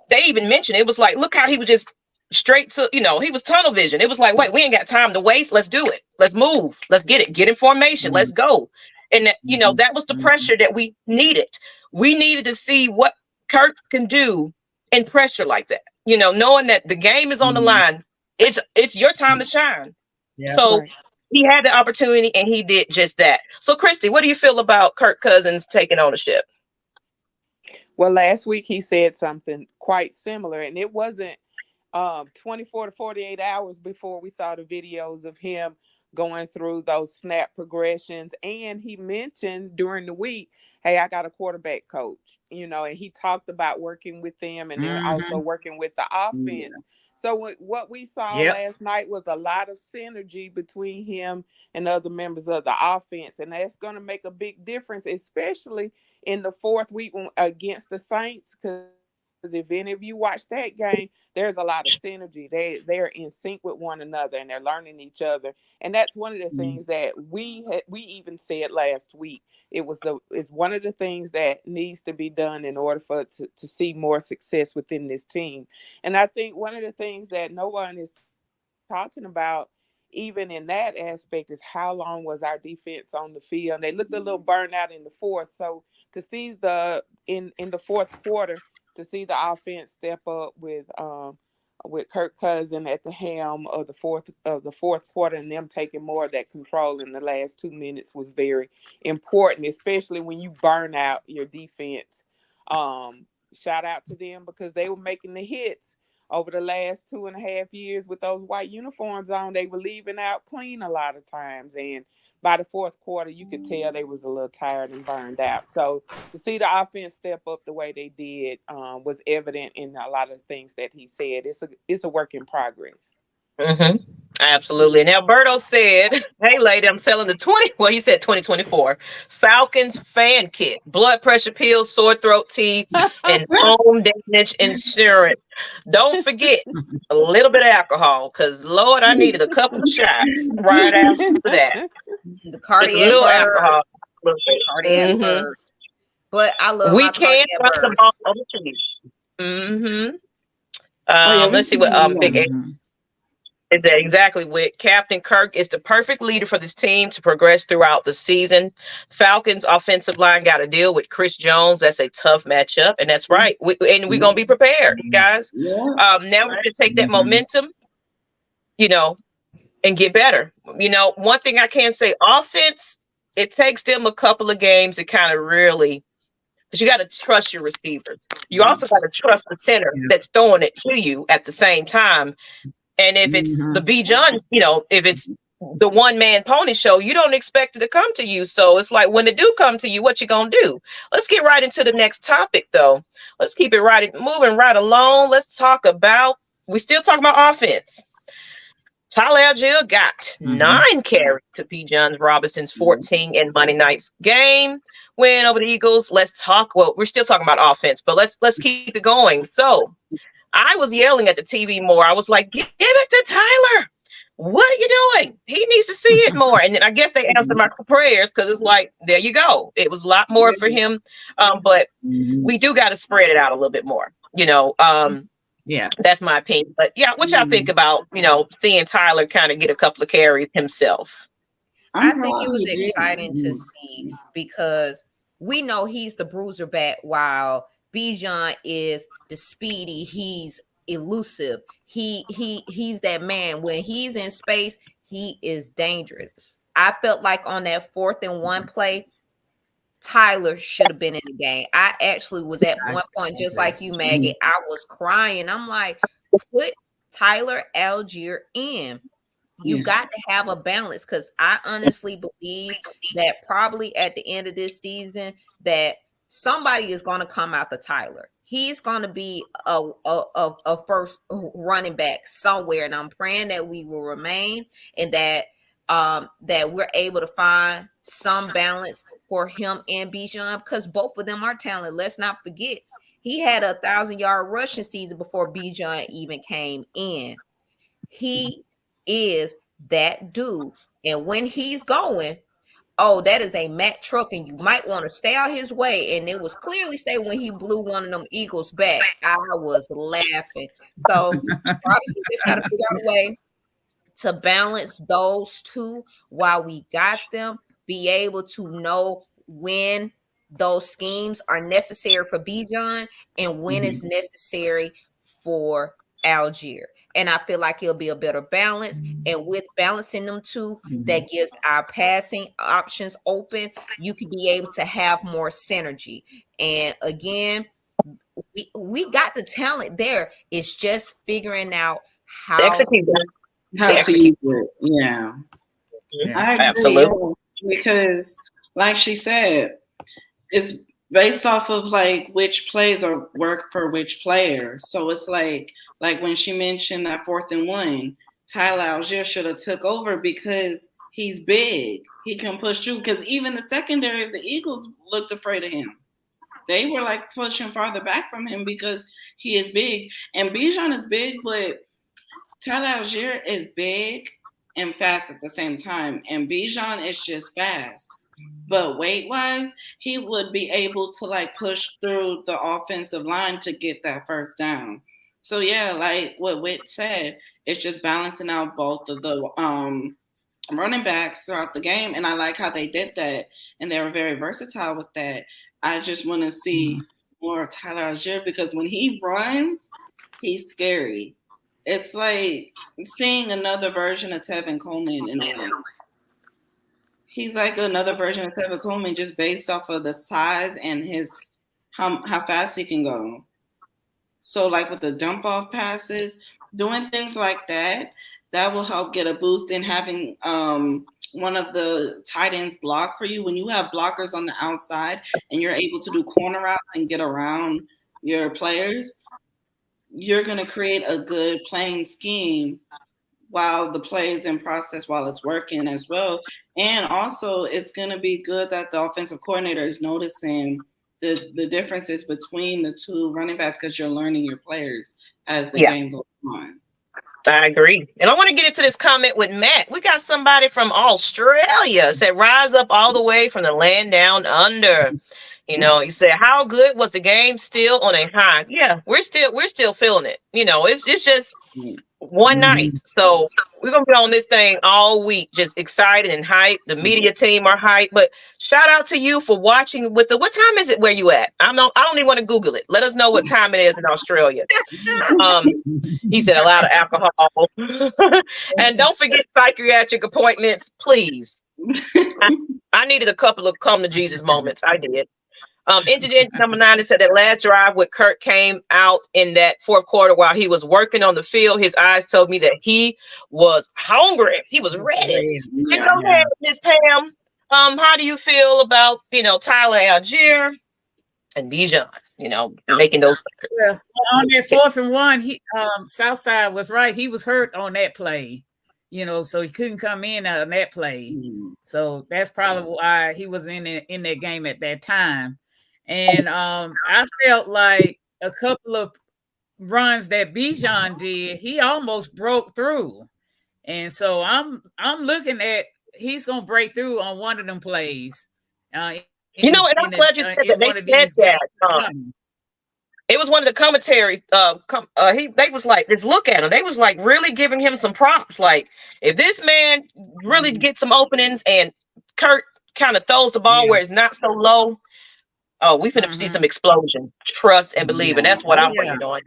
they even mentioned it was like, look how he was just straight to, he was tunnel vision. It was like, wait, we ain't got time to waste. Let's do it. Let's move. Let's get in formation. Let's go. And that, that was the pressure that we needed. We needed to see what Kirk can do in pressure like that, knowing that the game is on the line. It's your time to shine. Yeah, so he had the opportunity and he did just that. So Christy, what do you feel about Kirk Cousins taking ownership? Well, last week he said something quite similar, and it wasn't 24 to 48 hours before we saw the videos of him going through those snap progressions. And he mentioned during the week, hey, I got a quarterback coach, and he talked about working with them, and they're also working with the offense. So what we saw last night was a lot of synergy between him and other members of the offense. And that's going to make a big difference, especially in the fourth week against the Saints, because if any of you watch that game, there's a lot of synergy. They're in sync with one another, and they're learning each other. And that's one of the things that we even said last week. It's one of the things that needs to be done in order for to see more success within this team. And I think one of the things that no one is talking about, even in that aspect, is how long was our defense on the field. And they looked a little burnt out in the fourth. So to see in the fourth quarter, to see the offense step up with Kirk Cousins at the helm of the fourth quarter, and them taking more of that control in the last 2 minutes was very important, especially when you burn out your defense. Shout out to them, because they were making the hits over the last 2.5 years with those white uniforms on. They were leaving out clean a lot of times, and by the fourth quarter, you could tell they was a little tired and burned out. So to see the offense step up the way they did was evident in a lot of the things that he said. It's a work in progress. Absolutely. And Alberto said, hey, lady, I'm selling he said 2024 Falcons fan kit, blood pressure pills, sore throat tea, and home damage insurance. Don't forget a little bit of alcohol, because, Lord, I needed a couple of shots right after that. The cardiac burst. Cardiac burst. But I love we can't run the ball on the let's see what Big A is that exactly with Captain Kirk is the perfect leader for this team to progress throughout the season. Falcons offensive line got to deal with Chris Jones. That's a tough matchup, and that's right. We're going to be prepared, guys. Now we're going to take that momentum, and get better. One thing I can say, offense, it takes them a couple of games to kind of really, because you got to trust your receivers. You also got to trust the center that's throwing it to you at the same time. And if it's the B. Johns, if it's the one man pony show, you don't expect it to come to you. So it's like when it do come to you, what you gonna do? Let's get right into the next topic though. Let's keep it moving right along. Let's talk about, we still talking about offense. Tyler Algier got 9 carries to Bijan Robinson's 14 in Monday night's game win over the Eagles. Let's talk. Well, we're still talking about offense, but let's keep it going. So I was yelling at the TV more. I was like, give it to Tyler. What are you doing? He needs to see it more. And then I guess they answered my prayers because it's like, there you go. It was a lot more for him. But we do got to spread it out a little bit more, you know. Yeah, that's my opinion. But yeah, what y'all think about, you know, seeing Tyler kind of get a couple of carries himself? I think it was exciting to see because we know he's the bruiser back while Bijan is the speedy. He's elusive. He's that man. When he's in space, he is dangerous. I felt like on that 4th and 1 play, Tyler should have been in the game. I actually was at one point, just like you, Maggie, I was crying. I'm like, put Tyler Algier in. You got to have a balance because I honestly believe that probably at the end of this season that somebody is going to come out to Tyler. He's going to be a first running back somewhere, and I'm praying that we will remain and that we're able to find some balance for him and Bijan because both of them are talented. Let's not forget he had a 1,000-yard rushing season before Bijan even came in. He is that dude, and when he's going, oh, that is a Mack truck, and you might want to stay out his way. And it was clearly stay when he blew one of them Eagles back. I was laughing. So obviously, just got to figure out a way to balance those two while we got them. Be able to know when those schemes are necessary for Bijan and when it's necessary for Algier. And I feel like it'll be a better balance. And with balancing them two, that gives our passing options open. You can be able to have more synergy. And we got the talent there. It's just figuring out how to use it. Yeah. I agree. Absolutely. Because like she said, it's based off of like which plays or work for which player. So it's like when she mentioned that 4th and 1, Tyler Algier should have took over because he's big. He can push through because even the secondary of the Eagles looked afraid of him. They were like pushing farther back from him because he is big. And Bijan is big, but Tyler Algier is big and fast at the same time. And Bijan is just fast. But weight-wise, he would be able to like push through the offensive line to get that first down. So yeah, like what Whit said, it's just balancing out both of the running backs throughout the game. And I like how they did that. And they were very versatile with that. I just want to see more of Tyler Algier because when he runs, he's scary. It's like seeing another version of Tevin Coleman in a way. He's like another version of Tevin Coleman just based off of the size and his how fast he can go. So like with the dump off passes, doing things like that will help get a boost in having one of the tight ends block for you. When you have blockers on the outside and you're able to do corner routes and get around your players, you're going to create a good playing scheme while the play is in process, while it's working as well. And also, it's going to be good that the offensive coordinator is noticing the differences between the two running backs because you're learning your players as the game goes on. I agree. And I want to get into this comment with Matt. We got somebody from Australia said, rise up all the way from the land down under. You know, he said, how good was the game still on a high? Yeah, we're still feeling it. You know, it's just one night. So we're going to be on this thing all week, just excited and hyped. The media team are hyped. But shout out to you for watching what time is it where you at? I don't even want to Google it. Let us know what time it is in Australia. He said a lot of alcohol. And don't forget psychiatric appointments, please. I needed a couple of come to Jesus moments. I did. Injured number 9 said that last drive with Kirk came out in that fourth quarter while he was working on the field. His eyes told me that he was hungry. He was ready. And Yeah. go ahead, Miss Pam. How do you feel about Tyler Algier and Bijan? Making those. Well, on that 4th and 1, he Southside was right. He was hurt on that play. So he couldn't come in on that play. So that's probably why he was in that game at that time. And I felt like a couple of runs that Bijan did, he almost broke through. And so I'm looking at he's gonna break through on one of them plays. And I'm glad you said that. They said that. It was one of the commentaries. They was like, just look at him. They was like really giving him some props. Like, if this man really gets some openings and Kirk kind of throws the ball where it's not so low, we finna see some explosions. Trust and believe, and that's what I'm waiting on.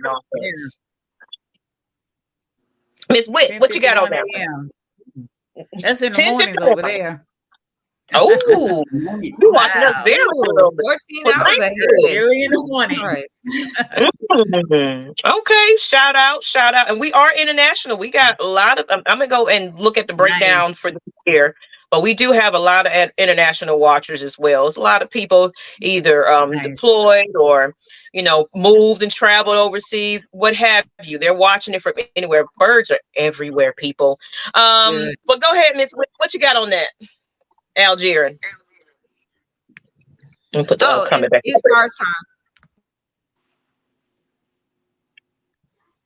Miss Witt, what you got on that? That's in the mornings over there. Oh, you're watching us very early. 14 hours ahead. Early in the morning. Okay, shout out. And we are international. We got a lot of, I'm going to go and look at the breakdown for the year, but we do have a lot of international watchers as well. It's a lot of people either deployed or, moved and traveled overseas, what have you. They're watching it from anywhere. Birds are everywhere, people. But go ahead, Miss, what you got on that? Algerian. Put the comment back. It's our time.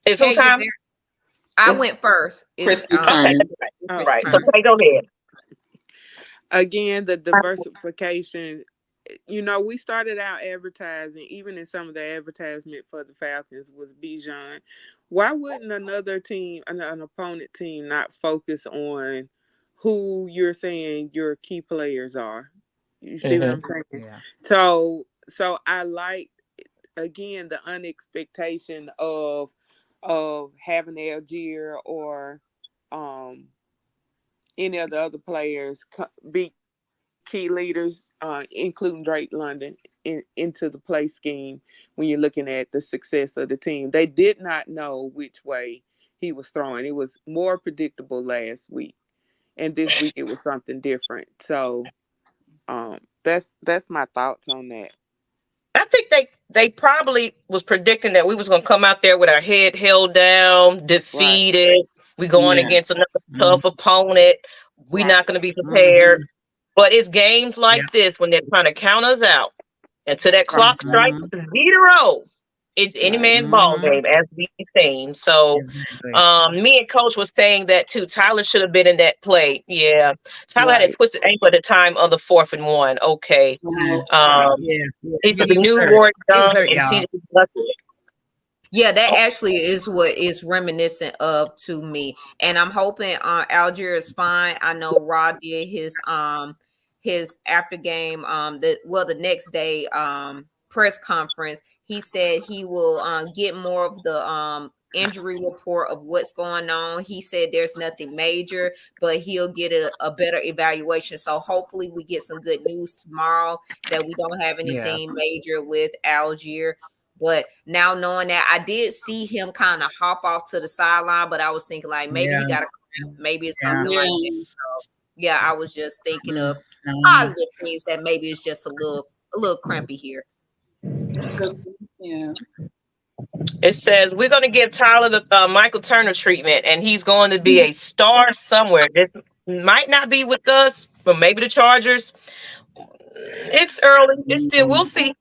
It's who time? I went first. Christy's time. All right. So go ahead. Again, the diversification. We started out advertising, even in some of the advertisement for the Falcons was Bijan. Why wouldn't another team, an opponent team, not focus on who you're saying your key players are? You see what I'm saying? Yeah. So I like, again, the unexpectation of having Algier or any of the other players be key leaders, including Drake London, into the play scheme when you're looking at the success of the team. They did not know which way he was throwing. It was more predictable last week. And this week it was something different. So that's my thoughts on that. I think they probably was predicting that we was gonna come out there with our head held down, defeated. Right. We going against another tough opponent. We're not gonna be prepared. But it's games like this when they're trying to count us out. Until that clock strikes 0. It's any man's ball game, as we've seen. So, me and Coach was saying that too. Tyler should have been in that play. Yeah, Tyler had a twisted ankle at the time of the 4th and 1. Okay. He said the new Ward done and yeah, that actually is what is reminiscent of to me, and I'm hoping Algier is fine. I know Rod did his after game the next day press conference. He said he will get more of the injury report of what's going on. He said there's nothing major, but he'll get a better evaluation. So hopefully we get some good news tomorrow that we don't have anything major with Algier. But now knowing that, I did see him kind of hop off to the sideline, but I was thinking like maybe he got maybe it's something like that. So, I was just thinking of positive things that maybe it's just a little crampy here. Yeah. It says we're going to give Tyler the Michael Turner treatment, and he's going to be a star somewhere. This might not be with us, but maybe the Chargers. It's early. It's still. We'll see.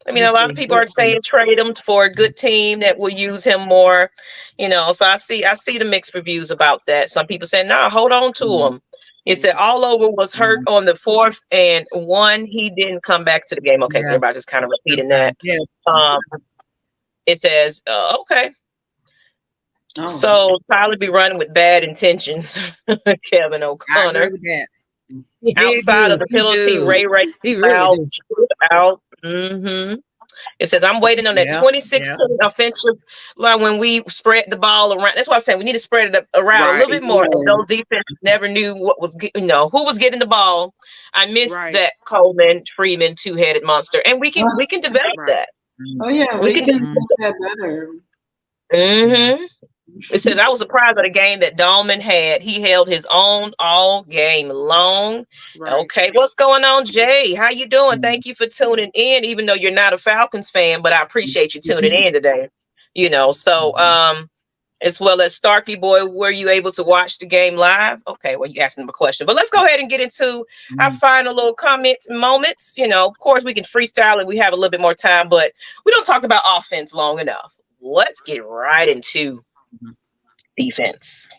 I mean, a lot of people are saying trade him for a good team that will use him more. So I see the mixed reviews about that. Some people saying, "No, hold on to him." It said all over was hurt on the 4th and 1. He didn't come back to the game. Okay, so everybody just kind of repeating that. Yeah. It says, okay. Oh. So Tyler be running with bad intentions. Kevin O'Connor. Outside of the penalty, Ray he really out. Mm-hmm. It says, I'm waiting on that 2016 offensive line when we spread the ball around. That's why I'm saying we need to spread it around a little bit more. And those defenses never knew what was, who was getting the ball. I missed that Coleman, Freeman, two-headed monster. And we can develop that. Oh, yeah, we can do that better. Mm-hmm. It says, I was surprised at a game that Dahlman had. He held his own all game long. Right. Okay, what's going on, Jay? How you doing? Thank you for tuning in, even though you're not a Falcons fan, but I appreciate you tuning in today. As well as Starkey Boy, were you able to watch the game live? Okay, well, you asking him a question. But let's go ahead and get into our final little comments and moments. Of course, we can freestyle and we have a little bit more time, but we don't talk about offense long enough. Let's get right into defense.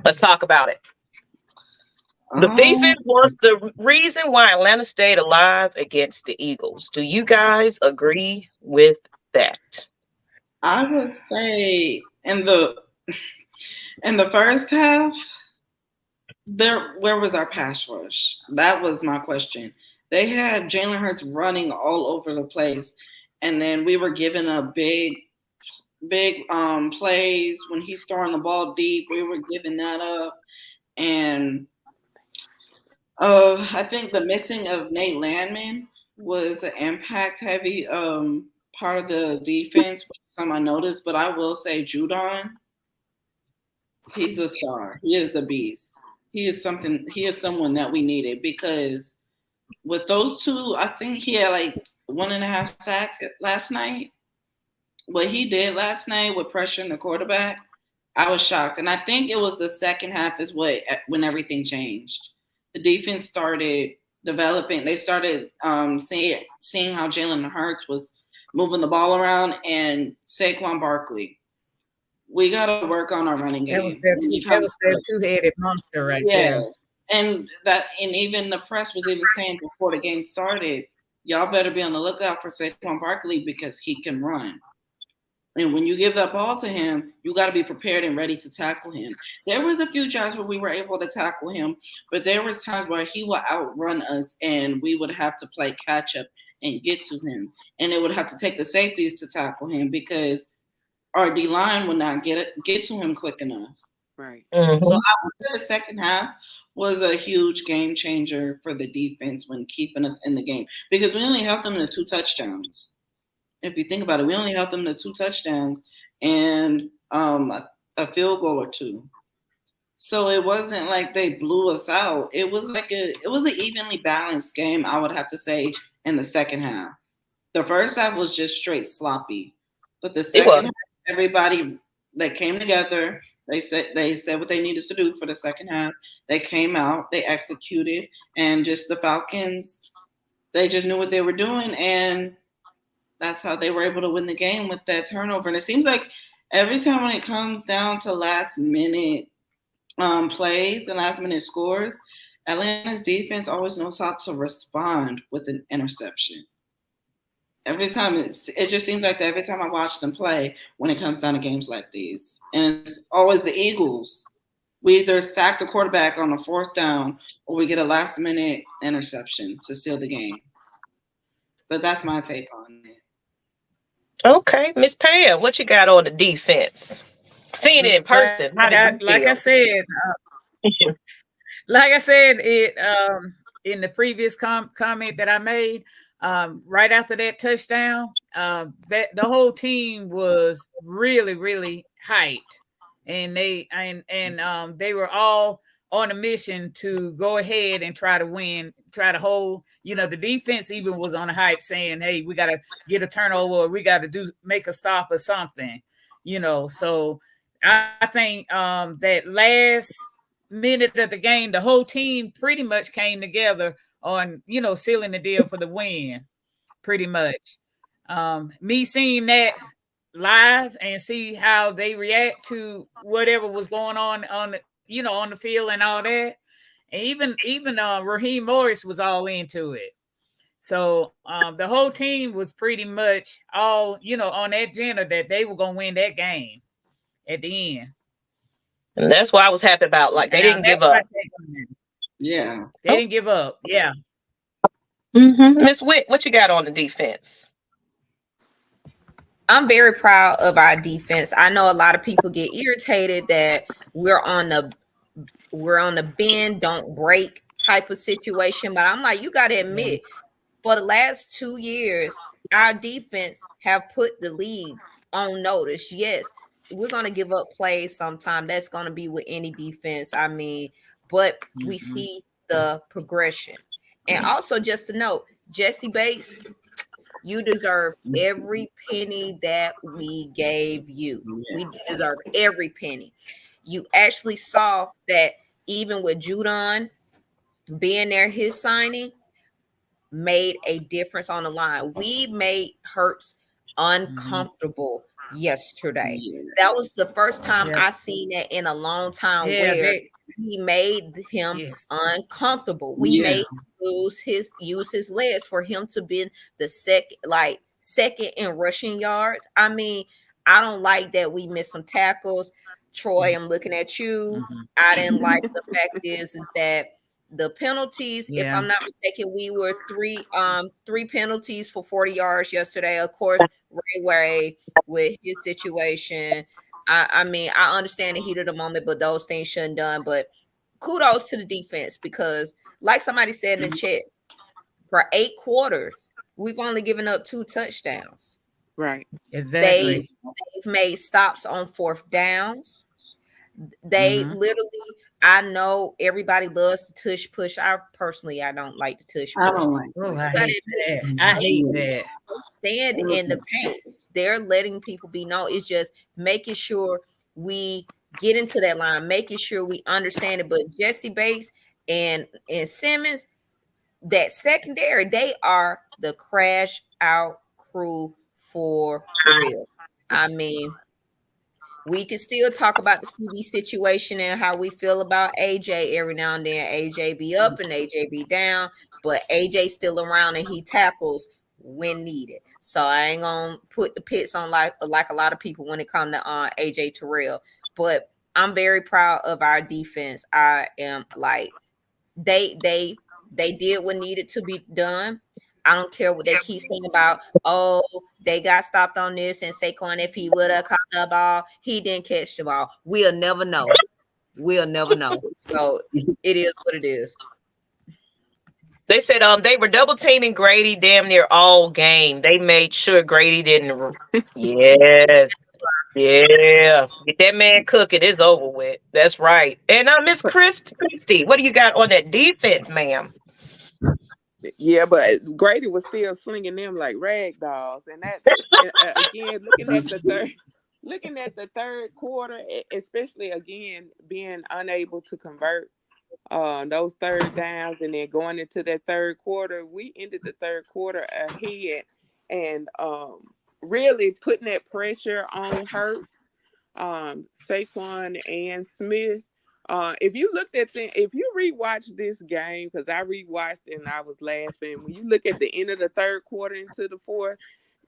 Let's talk about it. The defense was the reason why Atlanta stayed alive against the Eagles. Do you guys agree with that? I would say in the first half, where was our pass rush? That was my question. They had Jalen Hurts running all over the place, and then we were giving up big plays when he's throwing the ball deep. We were giving that up, and I think the missing of Nate Landman was an impact-heavy part of the defense. Some I noticed, but I will say Judon, he's a star. He is a beast. He is someone that we needed, because with those two, I think he had like 1.5 sacks last night. What he did last night with pressuring the quarterback, I was shocked. And I think it was the second half when everything changed. The defense started developing. They started seeing how Jalen Hurts was moving the ball around, and Saquon Barkley. We got to work on our running game. That was their two-headed monster right there. Yes. And even the press was even saying before the game started, y'all better be on the lookout for Saquon Barkley because he can run. And when you give that ball to him, you got to be prepared and ready to tackle him. There was a few times where we were able to tackle him, but there was times where he would outrun us and we would have to play catch up and get to him. And it would have to take the safeties to tackle him because our D-line would not get to him quick enough. Right. Mm-hmm. So I would say the second half was a huge game changer for the defense when keeping us in the game, because we only held them to 2 touchdowns. If you think about it, we only held them to 2 touchdowns and a field goal or 2. So it wasn't like they blew us out. It was an evenly balanced game, I would have to say, in the second half. The first half was just straight sloppy, but the second half, everybody they came together. They said what they needed to do for the second half. They came out, they executed, and just the Falcons, they just knew what they were doing, and that's how they were able to win the game with that turnover. And it seems like every time when it comes down to last minute plays and last minute scores, Atlanta's defense always knows how to respond with an interception. Every time it just seems like that every time I watch them play when it comes down to games like these. And it's always the Eagles. We either sack the quarterback on a 4th down or we get a last minute interception to seal the game. But that's my take on it. Okay, Miss Pam, what you got on the defense? Seeing it in person, like I said, it in the previous comment that I made, right after that touchdown, that the whole team was really, really hyped, and they were all on a mission to go ahead and try to win, try to hold. The defense even was on a hype saying, hey, we got to get a turnover, or we got to make a stop or something, So I think that last minute of the game, the whole team pretty much came together on, sealing the deal for the win, pretty much. Me seeing that live and see how they react to whatever was going on the field and all that. And even Raheem Morris was all into it. So the whole team was pretty much all, on that agenda that they were going to win that game at the end. And that's what I was happy about. Like, they didn't give up. Yeah. They didn't give up. Yeah. Mm-hmm. Miss Witt, what you got on the defense? I'm very proud of our defense. I know a lot of people get irritated that we're on the bend, don't break type of situation, but I'm like, you got to admit, for the last 2 years, our defense have put the league on notice. Yes, we're going to give up plays sometime. That's going to be with any defense. I mean, but we see the progression. And also, just to note, Jesse Bates, you deserve every penny that we gave you. We deserve every penny. You actually saw that even with Judon being there, his signing made a difference on the line. We made Hurts uncomfortable yesterday. That was the first time I seen that in a long time where he made him uncomfortable. We made him use his legs for him to be the second in rushing yards. I mean, I don't like that we missed some tackles. Troy, I'm looking at you. I didn't like the fact is that the penalties, if I'm not mistaken, we were three penalties for 40 yards yesterday. Of course, Ray with his situation. I mean, I understand the heat of the moment, but those things shouldn't done. But kudos to the defense because, like somebody said in the chat, for 8 quarters, we've only given up 2 touchdowns. Right. Exactly. They've made stops on 4th downs. They literally, I know everybody loves to tush push. I don't like to tush push. I don't like I hate that. I hate that. Stand in the paint. They're letting people be known. It's just making sure we get into that line, making sure we understand it. But Jesse Bates and Simmons, that secondary, they are the crash out crew for real. I mean, we can still talk about the CB situation and how we feel about AJ every now and then. AJ be up and AJ be down, but AJ still around and he tackles when needed. So I ain't gonna put the pits on like a lot of people when it comes to AJ Terrell. But I'm very proud of our defense. I am like they did what needed to be done. I don't care what they keep saying about, oh, they got stopped on this and Saquon, if he would have caught the ball, he didn't catch the ball. We'll never know. We'll never know. So it is what it is. They said they were double teaming Grady damn near all game. They made sure Grady didn't. Yes. Yeah. Get that man cooking. It's over with. That's right. And Miss Christy, what do you got on that defense, ma'am? Yeah, but Grady was still slinging them like rag dolls, and that again, looking at the third quarter, especially again being unable to convert those third downs, and then going into that third quarter, we ended the third quarter ahead, and really putting that pressure on Hurts, Saquon, and Smith. If you rewatch this game, because I rewatched it and I was laughing. When you look at the end of the third quarter into the fourth,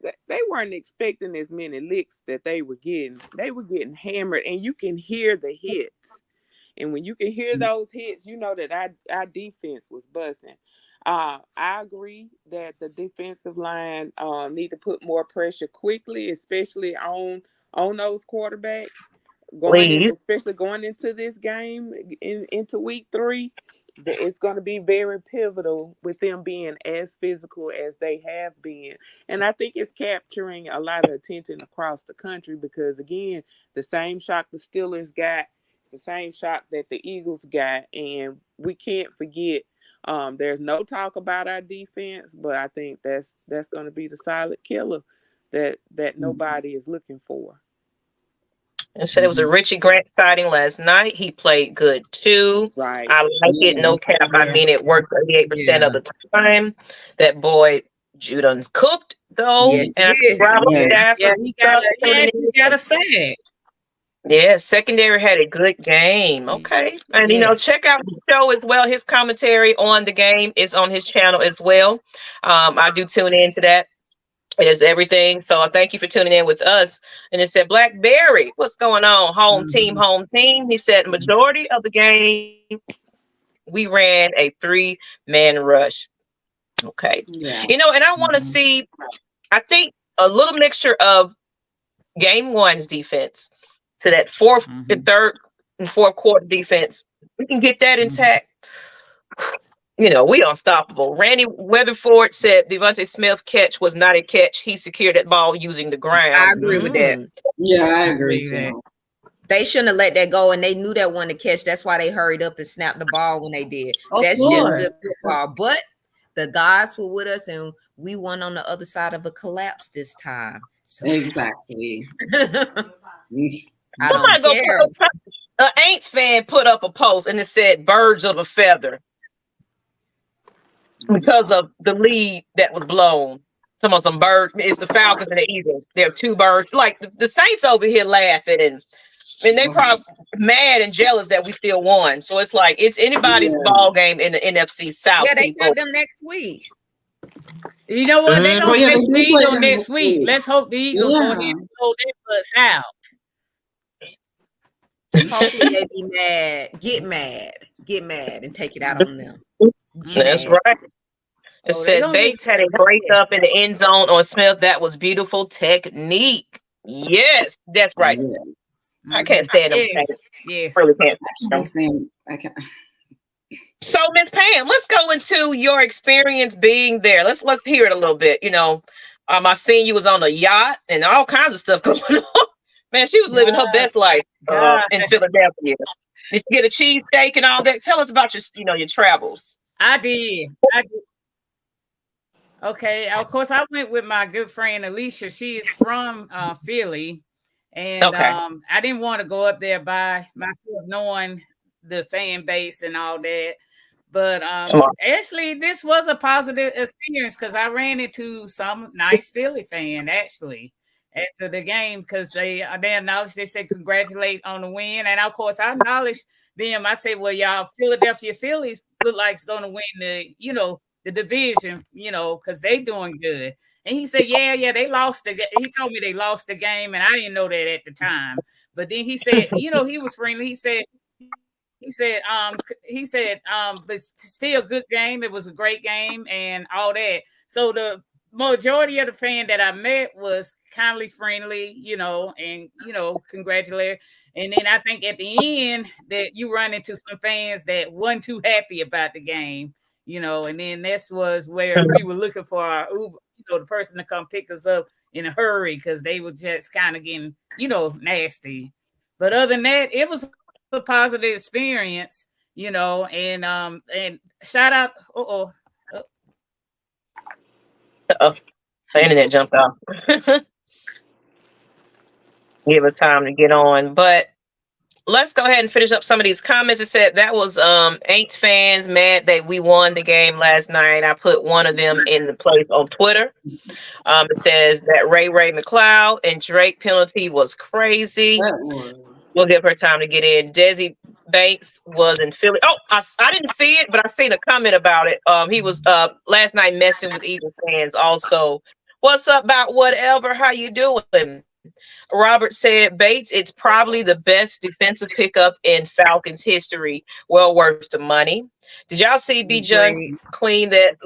they weren't expecting as many licks that they were getting. They were getting hammered, and you can hear the hits. And when you can hear those hits, you know that our defense was buzzing. I agree that the defensive line need to put more pressure quickly, especially on those quarterbacks. Especially going into this game into week 3, it's going to be very pivotal with them being as physical as they have been. And I think it's capturing a lot of attention across the country because, again, the same shock the Steelers got, it's the same shock that the Eagles got. And we can't forget, there's no talk about our defense, but I think that's going to be the silent killer that nobody is looking for. And said it was a Richie Grant sighting last night. He played good too. Right. I like it. No cap. I mean, it worked 88% of the time. That boy Judon's cooked though. Yes, and he got a sack. Yeah, secondary had a good game. Okay. And check out the show as well. His commentary on the game is on his channel as well. I do tune into that. It is everything. So I thank you for tuning in with us. And it said, Blackberry, what's going on? Home team. He said, majority of the game, we ran a 3-man rush. Okay. Yeah. And I want to see, I think, a little mixture of game one's defense to that fourth and third and fourth quarter defense, we can get that intact. We unstoppable. Randy Weatherford said Devontae Smith catch was not a catch. He secured that ball using the ground. I agree with that. Yeah, I agree too. They shouldn't have let that go, and they knew that one to catch. That's why they hurried up and snapped the ball when they did. That's just good football. But the guys were with us, and we won on the other side of a collapse this time. So. Exactly. Somebody go put an Aints fan put up a post, and it said "Birds of a Feather" because of the lead that was blown. Some birds. It's the Falcons and the Eagles. They're two birds. Like the Saints over here laughing and they probably mad and jealous that we still won. So it's like it's anybody's ball game in the NFC South. Yeah, they got them next week. You know what? They're gonna face the Eagles next week. Let's hope the Eagles go ahead and blow their butts out. Hopefully they be mad, get mad, and take it out on them. That's right. It said Bates had a break up in the end zone on Smith. That was beautiful technique. Yes, that's right. I can't stand them. Yes. Really can't. I can't. So, Miss Pam, let's go into your experience being there. Let's hear it a little bit. I seen you was on a yacht and all kinds of stuff going on. Man, she was living her best life in Philadelphia. Did you get a cheesesteak and all that? Tell us about your travels. I did. Okay, of course, I went with my good friend Alicia. She is from Philly, and I didn't want to go up there by myself, knowing the fan base and all that. But actually, this was a positive experience because I ran into some nice Philly fan actually after the game because they acknowledged, they said congratulate on the win, and of course I acknowledged them. I said, well, y'all Philadelphia Phillies look like it's going to win the division, because they doing good. And he said, yeah, they lost he told me they lost the game, and I didn't know that at the time. But then he said, he was friendly. He said, but still good game. It was a great game and all that. So the majority of the fan that I met was kindly friendly, and congratulatory. And then I think at the end that you run into some fans that weren't too happy about the game, and then this was where we were looking for our Uber, the person to come pick us up in a hurry because they were just kind of getting, nasty. But other than that, it was a positive experience, and shout out. The internet jumped off. Give her time to get on, but let's go ahead and finish up some of these comments. It said that was Aints fans mad that we won the game last night. I put one of them in the place on Twitter. It says that Ray McLeod and Drake penalty was crazy. We'll give her time to get in. Desi Banks was in Philly. Oh, I didn't see it, but I seen a comment about it. He was last night messing with Eagles fans also. What's up about whatever? How you doing? Robert said, Bates, it's probably the best defensive pickup in Falcons history. Well worth the money. Did y'all see B-Jun clean that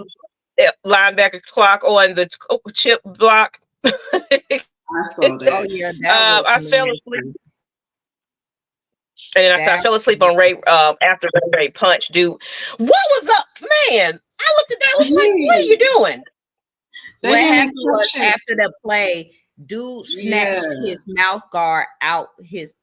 linebacker clock on the chip block? I saw that. Oh, yeah, I fell asleep. And then I fell asleep on Ray after Ray punch. Dude, what was up, man? I looked at that. I was like, what are you doing? What happened was after the play, dude snatched his mouth guard out his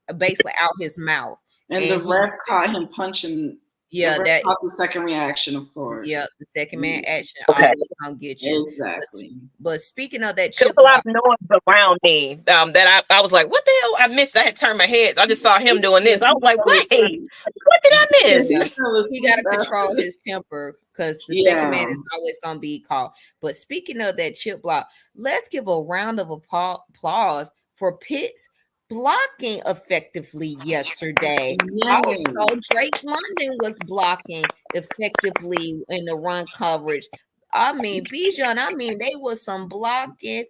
mouth, and the ref caught him punching. Yeah, that caught the second reaction, of course. Yeah, the second man action always gonna get you. Exactly. But speaking of that, a lot of noise around me that I was like, what the hell? I missed. I had turned my head. I just saw him doing this. I was like, wait, what did I miss? He got to control his temper because the second man is always going to be called. But speaking of that chip block, let's give a round of applause for Pitts blocking effectively yesterday. Also, Drake London was blocking effectively in the run coverage. I mean, Bijan, they were some blocking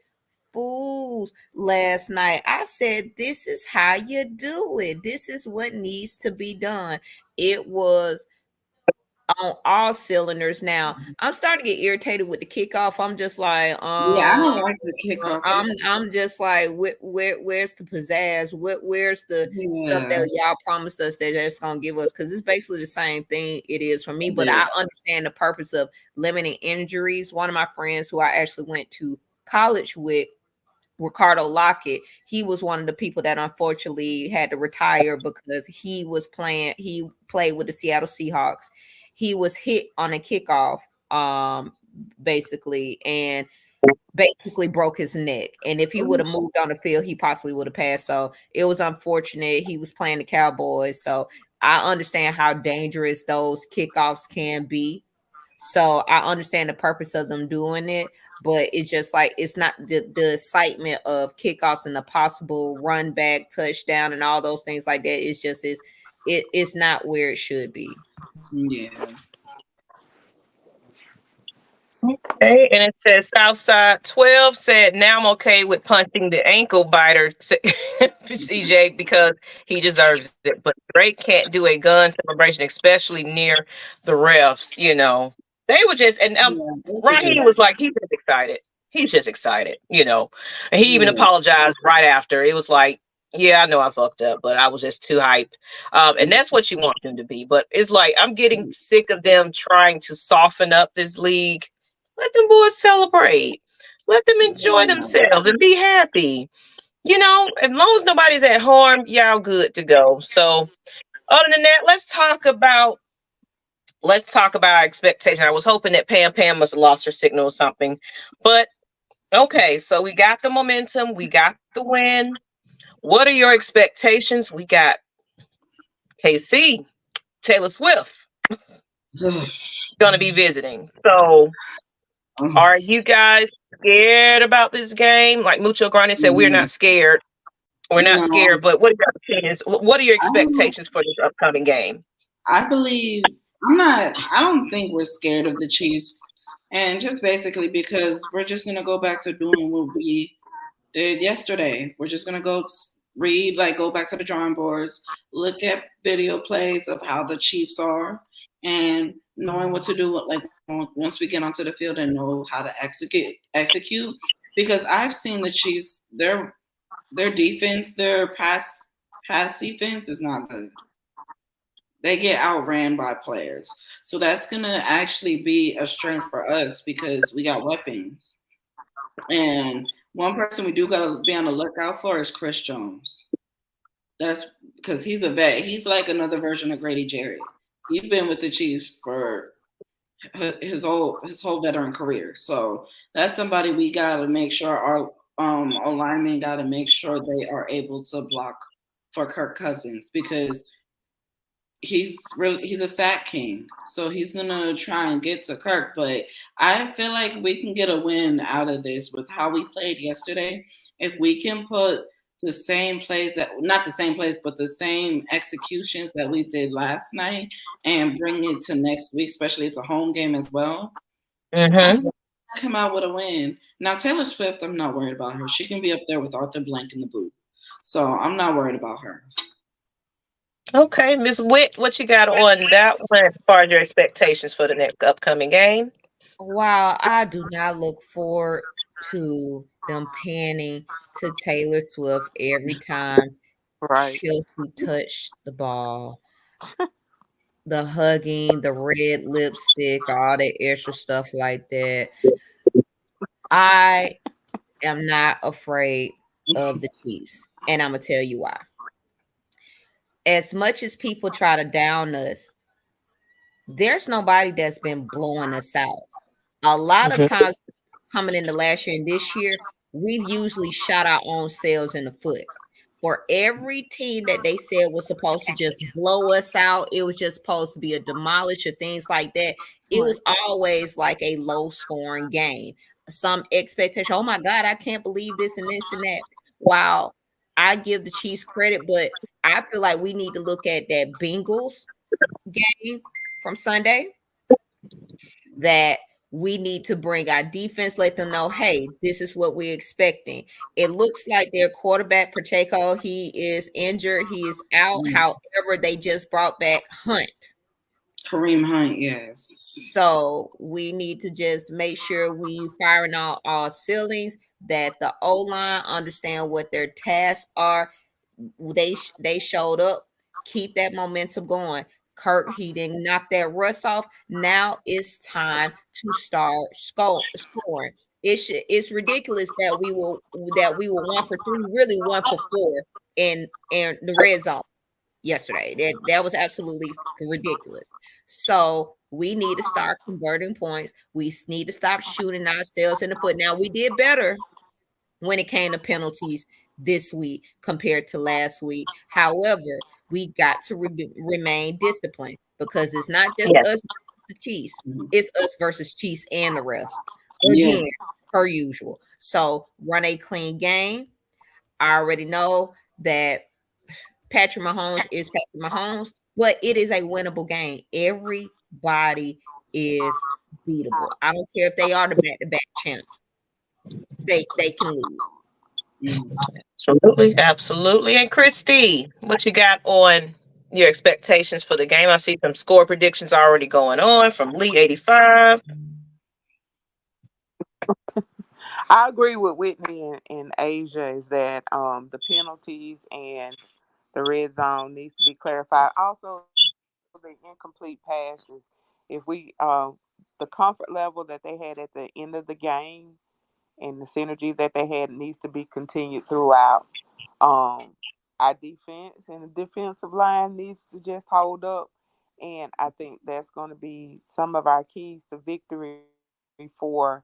fools last night. I said, this is how you do it. This is what needs to be done. It was on all cylinders. Now I'm starting to get irritated with the kickoff. I'm just like, Yeah, I don't like the kickoff. I'm just like, where's the pizzazz? Where's the stuff Yeah. that y'all promised us that they're just gonna give us? Because it's basically the same thing it is for me. But I understand the purpose of limiting injuries. One of my friends who I actually went to college with, Ricardo Lockett, he was one of the people that unfortunately had to retire because he played with the Seattle Seahawks. He was hit on a kickoff, basically, and basically broke his neck. And if he would have moved on the field, he possibly would have passed. So it was unfortunate. He was playing the Cowboys. So I understand how dangerous those kickoffs can be. So I understand the purpose of them doing it, but it's just like it's not the excitement of kickoffs and the possible run back, touchdown, and all those things like that. It's not where it should be. Yeah. Okay, and it says Southside 12 said, now I'm okay with punching the ankle biter, CJ, because he deserves it. But Drake can't do a gun celebration, especially near the refs, you know. They were just, and Raheem was like, he's just excited. He's just excited, you know. And he even apologized right after. It was like, yeah, I know I fucked up, but I was just too hyped. And that's what you want them to be. But it's like, I'm getting sick of them trying to soften up this league. Let them boys celebrate. Let them enjoy themselves and be happy. You know, as long as nobody's at harm, y'all good to go. So other than that, let's talk about expectation. I was hoping that Pam must have lost her signal or something. But okay, so we got the momentum, we got the win. What are your expectations? We got KC, Taylor Swift gonna be visiting. So are you guys scared about this game? Like Mucho Grande said, we're not scared. We're not scared, but what are your opinions? What are your expectations for this upcoming game? I don't think we're scared of the Chiefs. And just basically because we're just going to go back to doing what we did yesterday. We're just going to go back to the drawing boards, look at video plays of how the Chiefs are, and knowing what to do, like once we get onto the field and know how to execute. Because I've seen the Chiefs, their defense, their pass defense is not good. They get outran by players. So that's going to actually be a strength for us because we got weapons. And one person we do got to be on the lookout for is Chris Jones. That's because he's a vet. He's like another version of Grady Jarrett. He's been with the Chiefs for his whole veteran career. So that's somebody we got to make sure our linemen got to make sure they are able to block for Kirk Cousins because he's a sack king. So he's gonna try and get to Kirk. But I feel like we can get a win out of this with how we played yesterday. If we can put the same plays not the same plays, but the same executions that we did last night and bring it to next week, especially it's a home game as well. Come out with a win. Now Taylor Swift, I'm not worried about her. She can be up there with Arthur Blank in the booth. So I'm not worried about her. Okay, Ms. Witt, what you got on that one as far as your expectations for the next upcoming game? Wow, I do not look forward to them panning to Taylor Swift every time Chelsea touched the ball. The hugging, the red lipstick, all that extra stuff like that. I am not afraid of the Chiefs, and I'm going to tell you why. As much as people try to down us, there's nobody that's been blowing us out. A lot of times coming into last year and this year, we've usually shot our own selves in the foot. For every team that they said was supposed to just blow us out, it was just supposed to be a demolish or things like that. It was always like a low scoring game. Some expectation, oh my God, I can't believe this and this and that. Wow. I give the Chiefs credit, but I feel like we need to look at that Bengals game from Sunday, that we need to bring our defense, let them know, hey, this is what we're expecting. It looks like their quarterback, Pacheco, he is injured. He is out. However, they just brought back Hunt. Kareem Hunt, yes. So we need to just make sure we firing all ceilings, that the O-line understand what their tasks are. They showed up. Keep that momentum going. Kirk, he didn't knock that rust off. Now it's time to start scoring. It's ridiculous that we were 1 for 3, really 1 for 4 in the red zone yesterday. That was absolutely ridiculous. So we need to start converting points. We need to stop shooting ourselves in the foot. Now we did better when it came to penalties this week compared to last week. However, we got to remain disciplined, because it's not just Yes. us versus the Chiefs. It's us versus Chiefs and the refs. Yeah. Again, per usual. So run a clean game. I already know that Patrick Mahomes is Patrick Mahomes, but it is a winnable game. Everybody is beatable. I don't care if they are the back-to-back champs. They can lose. Absolutely, absolutely. And Christy, what you got on your expectations for the game? I see some score predictions already going on from Lee 85. I agree with Whitney and Asia, is that the penalties and the red zone needs to be clarified. Also, the incomplete passes. If we the comfort level that they had at the end of the game and the synergy that they had needs to be continued throughout. Our defense and the defensive line needs to just hold up, and I think that's going to be some of our keys to victory for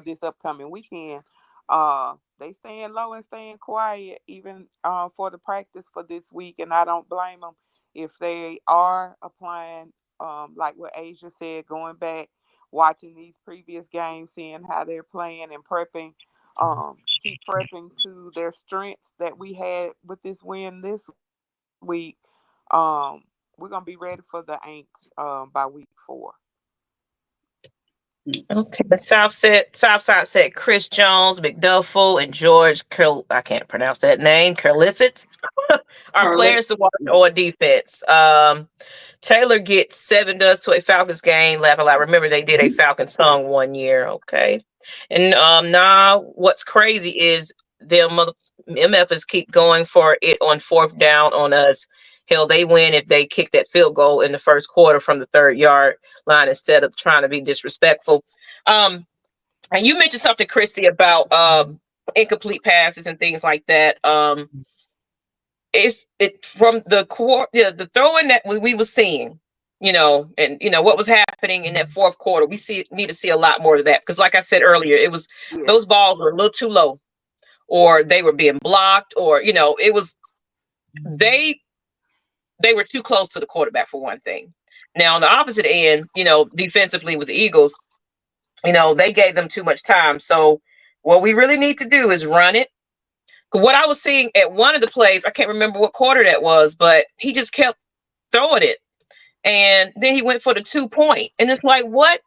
this upcoming weekend. They staying low and staying quiet even for the practice for this week, and I don't blame them if they are applying, like what Asia said, going back, watching these previous games, seeing how they're playing and prepping. Keep prepping to their strengths that we had with this win this week. We're gonna be ready for the Aints by week 4. Okay, the Southside said Chris Jones, McDuffel, and George Curl. I can't pronounce that name. Curlifitz are players to watch on defense. Taylor gets 7 duds to a Falcons game. Laugh a lot. Remember, they did a Falcons song one year. Okay. And now what's crazy is them MFs keep going for it on 4th down on us. Hell, they win if they kick that field goal in the first quarter from the 3rd-yard line instead of trying to be disrespectful. And you mentioned something, Christy, about incomplete passes and things like that. It's from the throwing that we were seeing, and what was happening in that 4th quarter. We need to see a lot more of that, because, like I said earlier, it was those balls were a little too low, or they were being blocked, or it was they were too close to the quarterback, for one thing. Now on the opposite end, defensively with the Eagles, they gave them too much time. So what we really need to do is run it. What I was seeing at one of the plays, I can't remember what quarter that was, but he just kept throwing it. And then he went for the 2-point. And it's like, what?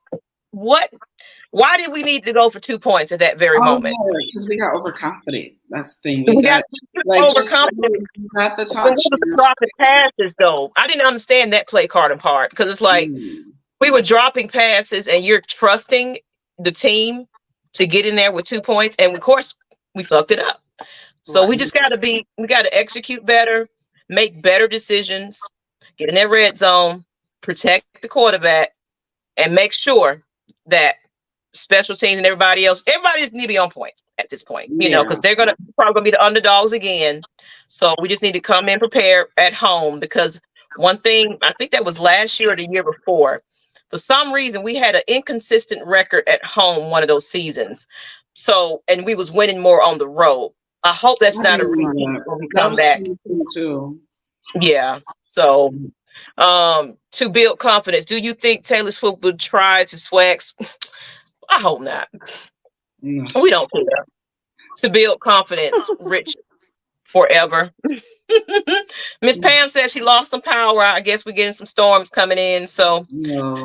Why did we need to go for 2 points at that very moment? Because we got overconfident. That's the thing. We got overconfident. Got the touch. Dropping passes, though. I didn't understand that play card part, because it's like we were dropping passes and you're trusting the team to get in there with 2 points. And of course, we fucked it up. So we just got to execute better, make better decisions, get in that red zone, protect the quarterback, and make sure that special teams and everybody just need to be on point at this point, because they're probably gonna be the underdogs again. So we just need to come in prepared at home, because one thing, I think that was last year or the year before, for some reason we had an inconsistent record at home one of those seasons. So, and we was winning more on the road. I hope that's not a repeat when we come back. Too. Yeah. So to build confidence, do you think Taylor Swift would try to swag? I hope not. No. We don't care. To build confidence, rich forever. Miss Pam says she lost some power. I guess we're getting some storms coming in, so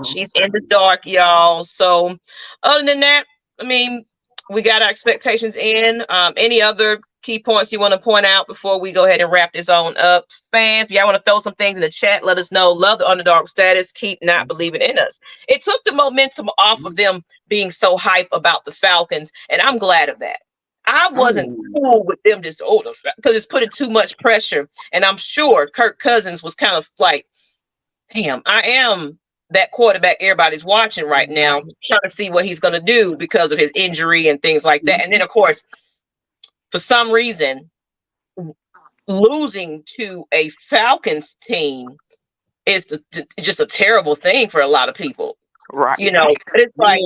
she's in the dark, y'all. So other than that, I mean, we got our expectations in. Any other key points you want to point out before we go ahead and wrap this on up? Fans, if y'all want to throw some things in the chat, let us know. Love the underdog status. Keep not believing in us. It took the momentum off of them being so hype about the Falcons, and I'm glad of that. I wasn't cool with them just because it's putting too much pressure, and I'm sure Kirk Cousins was kind of like, damn, I am that quarterback everybody's watching right now, trying to see what he's going to do because of his injury and things like that. And then, of course, for some reason, losing to a Falcons team is just a terrible thing for a lot of people. Right. You know, it's like,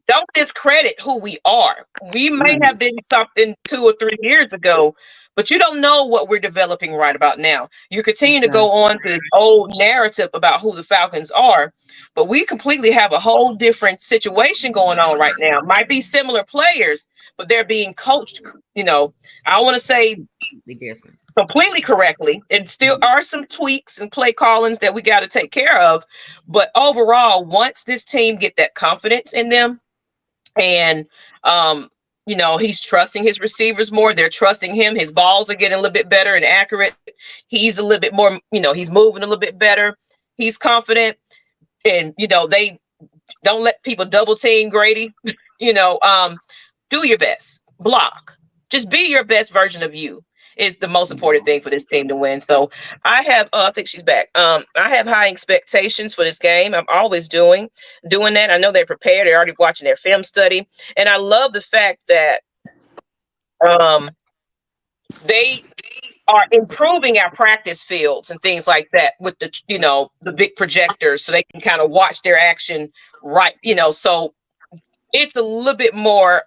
don't discredit who we are. We may have been something 2 or 3 years ago, but you don't know what we're developing right about now. You continue to go on to this old narrative about who the Falcons are, but we completely have a whole different situation going on right now. Might be similar players, but they're being coached, you know, I want to say different. Completely correctly. There still are some tweaks and play callings that we got to take care of. But overall, once this team get that confidence in them and, you know, he's trusting his receivers more. They're trusting him. His balls are getting a little bit better and accurate. He's a little bit more, you know, he's moving a little bit better. He's confident. And, you know, they don't let people double team Grady. You know, do your best. Block. Just be your best version of you. Is the most important thing for this team to win. So I have, I think she's back. I have high expectations for this game. I'm always doing that. I know they're prepared. They're already watching their film study. And I love the fact that they are improving our practice fields and things like that with the, you know, the big projectors so they can kind of watch their action right, you know, so it's a little bit more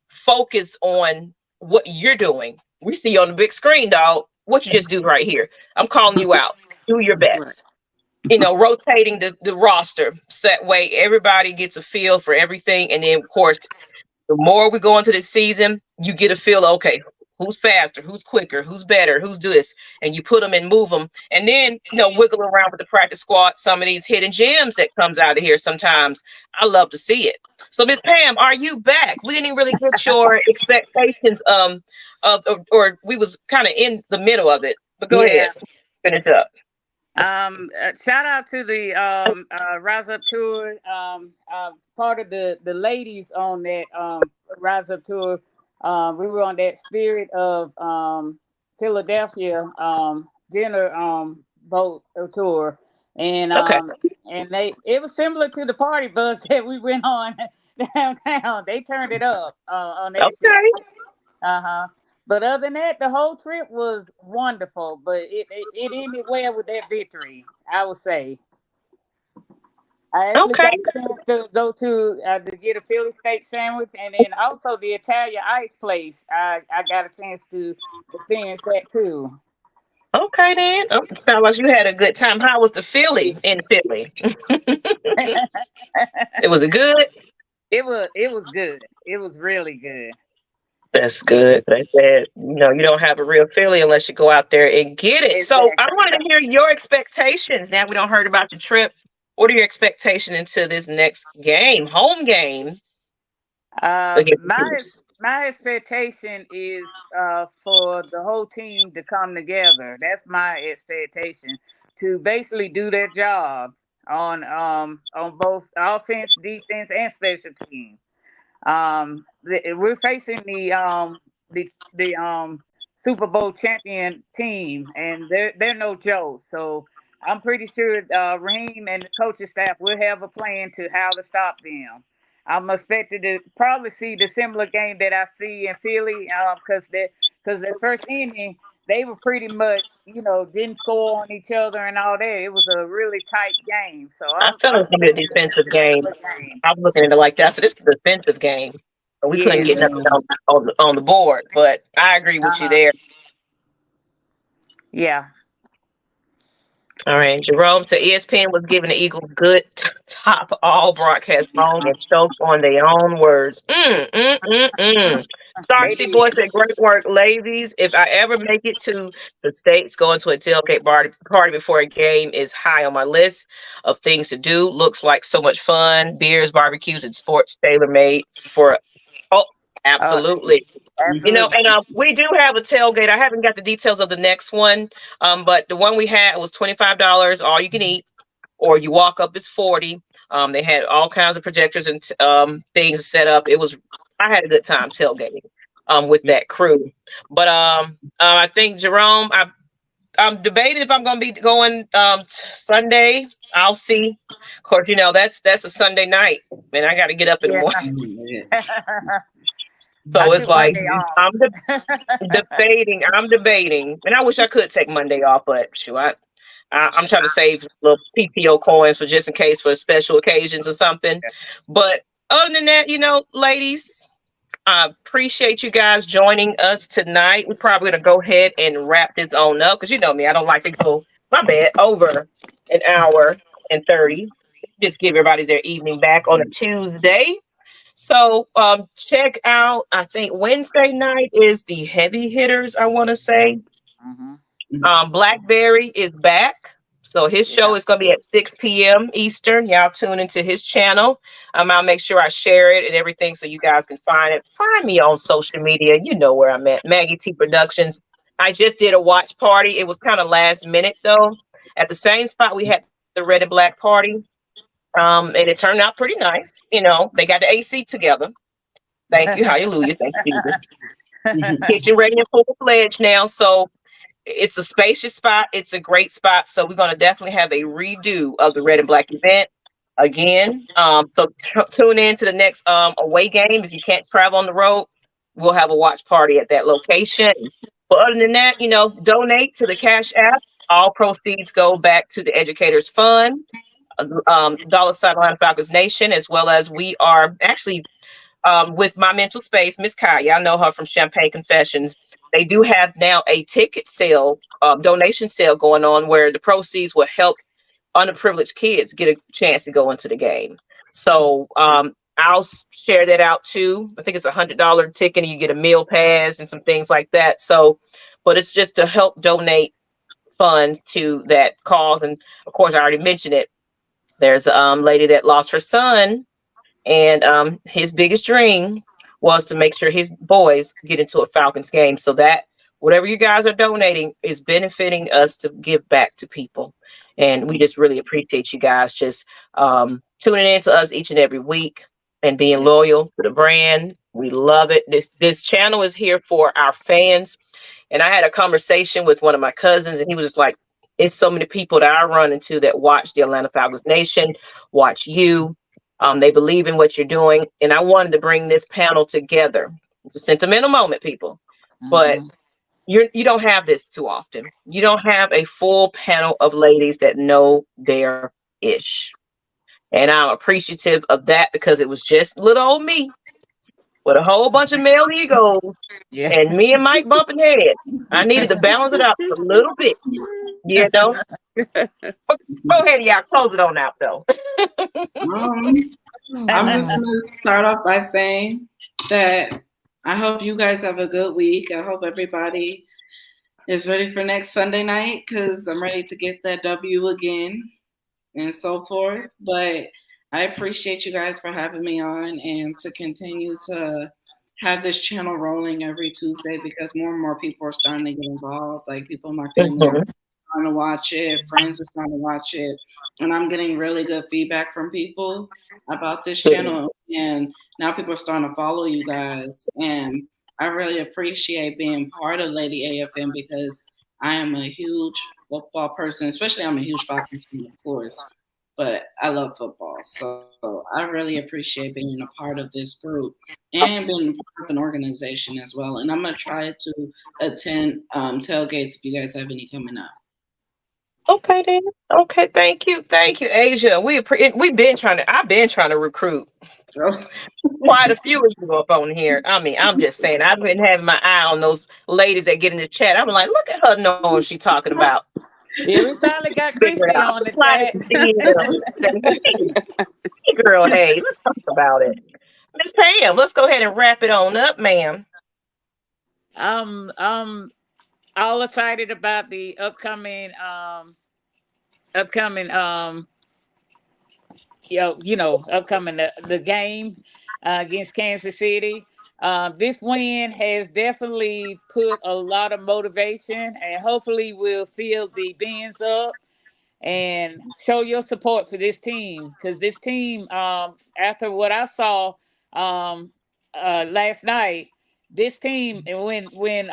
focused on what you're doing. We see you on the big screen, dog. What you just do right here. I'm calling you out. Do your best. You know, rotating the roster so that way everybody gets a feel for everything. And then, of course, the more we go into this season, you get a feel, okay, who's faster, who's quicker, who's better, who's do this, and you put them and move them. And then, you know, wiggle around with the practice squad, some of these hidden gems that comes out of here sometimes. I love to see it. So, Miss Pam, are you back? We didn't really get your expectations or we was kind of in the middle of it. But go ahead, finish up. Shout out to the Rise Up Tour. Part of the ladies on that Rise Up Tour. We were on that Spirit of Philadelphia dinner boat tour, and and it was similar to the party bus that we went on downtown. They turned it up on that. Okay. But other than that, the whole trip was wonderful. But it ended well with that victory, I would say. I actually got a chance to go to get a Philly steak sandwich, and then also the Italian ice place. I got a chance to experience that too. Okay, then. Sounds like you had a good time. How was the Philly in Philly? It was good. It was good. It was really good. That's good. They said, you know, you don't have a real Philly unless you go out there and get it. Exactly. So I wanted to hear your expectations. Now we don't heard about your trip. What are your expectations into this next game, home game? My expectation is for the whole team to come together. That's my expectation, to basically do their job on both offense, defense, and special teams. We're facing the Super Bowl champion team, and they're no joke. So I'm pretty sure Raheem and the coaching staff will have a plan to how to stop them. I'm expected to probably see the similar game that I see in Philly, because the first inning they were pretty much, you know, didn't score on each other and all that. It was a really tight game. So I felt it was gonna be a defensive game. I'm looking at it like that. So this is a defensive game. We couldn't get nothing on the board, but I agree with you there. Yeah. All right, Jerome. So ESPN was giving the Eagles good top all broadcast wrong and choked on their own words. Darcy boy said, "Great work, ladies. If I ever make it to the States, going to a tailgate party before a game is high on my list of things to do. Looks like so much fun. Beers, barbecues, and sports tailor made for Oh, Oh, absolutely. You know, absolutely. and we do have a tailgate. I haven't got the details of the next one, but the one we had was $25, all you can eat, or you walk up is 40. They had all kinds of projectors and things set up. I had a good time tailgating with that crew. But I think Jerome, I'm debating if I'm going to be going Sunday. I'll see. Of course, you know that's a Sunday night, and I got to get up in the Yeah. morning. I So it's took like Monday I'm off. debating. I'm debating, and I wish I could take Monday off, but shoot, I'm trying to save little PTO coins for just in case for special occasions or something. But other than that, you know, ladies, I appreciate you guys joining us tonight. We're probably gonna go ahead and wrap this on up because you know me, I don't like to go my bad over an hour and 30. Just give everybody their evening back on a Tuesday. So check out, I think Wednesday night is the heavy hitters, I want to say. Mhm. Blackberry is back. So his Yeah. show is going to be at 6 p.m. Eastern. Y'all tune into his channel. I'll make sure I share it and everything so you guys can find it. Find me on social media. You know where I'm at. Maggie T Productions. I just did a watch party. It was kind of last minute though. At the same spot we had the red and black party. And it turned out pretty nice. You know, they got the AC together. Thank you. Hallelujah. Thank you, Jesus. Kitchen ready and full fledged now. So it's a spacious spot. It's a great spot. So we're going to definitely have a redo of the red and black event again. So tune in to the next away game. If you can't travel on the road, we'll have a watch party at that location. But other than that, you know, donate to the Cash App. All proceeds go back to the Educators Fund, $ Atlanta Falcons Nation, as well as we are actually with my mental space, Miss Kai, y'all know her from Champagne Confessions. They do have now a ticket sale, donation sale going on where the proceeds will help underprivileged kids get a chance to go into the game. So I'll share that out too. I think it's $100 ticket and you get a meal pass and some things like that. So, but it's just to help donate funds to that cause. And of course, I already mentioned it. There's a lady that lost her son, and his biggest dream was to make sure his boys get into a Falcons game. So that whatever you guys are donating is benefiting us to give back to people. And we just really appreciate you guys just tuning in to us each and every week and being loyal to the brand. We love it. This channel is here for our fans. And I had a conversation with one of my cousins, and he was just like, it's so many people that I run into that watch the Atlanta Falcons Nation, watch you. They believe in what you're doing. And I wanted to bring this panel together. It's a sentimental moment, people. But Mhm. you don't have this too often. You don't have a full panel of ladies that know their ish. And I'm appreciative of that because it was just little old me with a whole bunch of male egos Yeah. and me and Mike bumping heads. I needed to balance it out a little bit, you know. Go ahead, y'all. Close it on out, though. Um, I'm just gonna start off by saying that I hope you guys have a good week. I hope everybody is ready for next Sunday night because I'm ready to get that W again and so forth. But I appreciate you guys for having me on and to continue to have this channel rolling every Tuesday because more and more people are starting to get involved. Like people in my family are Mhm. starting to watch it, friends are starting to watch it, and I'm getting really good feedback from people about this channel. And now people are starting to follow you guys, and I really appreciate being part of Lady AFN because I am a huge football person, especially I'm a huge Falcons fan, of course, but I love football. So I really appreciate being a part of this group and being part of an organization as well. And I'm going to try to attend tailgates if you guys have any coming up. Okay then. Okay, thank you, Asia. We've been trying to. I've been trying to recruit quite a few of you up on here. I mean, I'm just saying. I've been having my eye on those ladies that get in the chat. I'm like, look at her knowing what she's talking about. Yeah, we finally got Figure it Christy out. on the Slide chat. in the DM. Say, hey, girl, hey, let's talk about it. Miss Pam, let's go ahead and wrap it on up, ma'am. I'm all excited about the upcoming upcoming the game against Kansas City. This win has definitely put a lot of motivation, and hopefully will fill the bins up and show your support for this team, because this team, after what I saw last night, this team, and when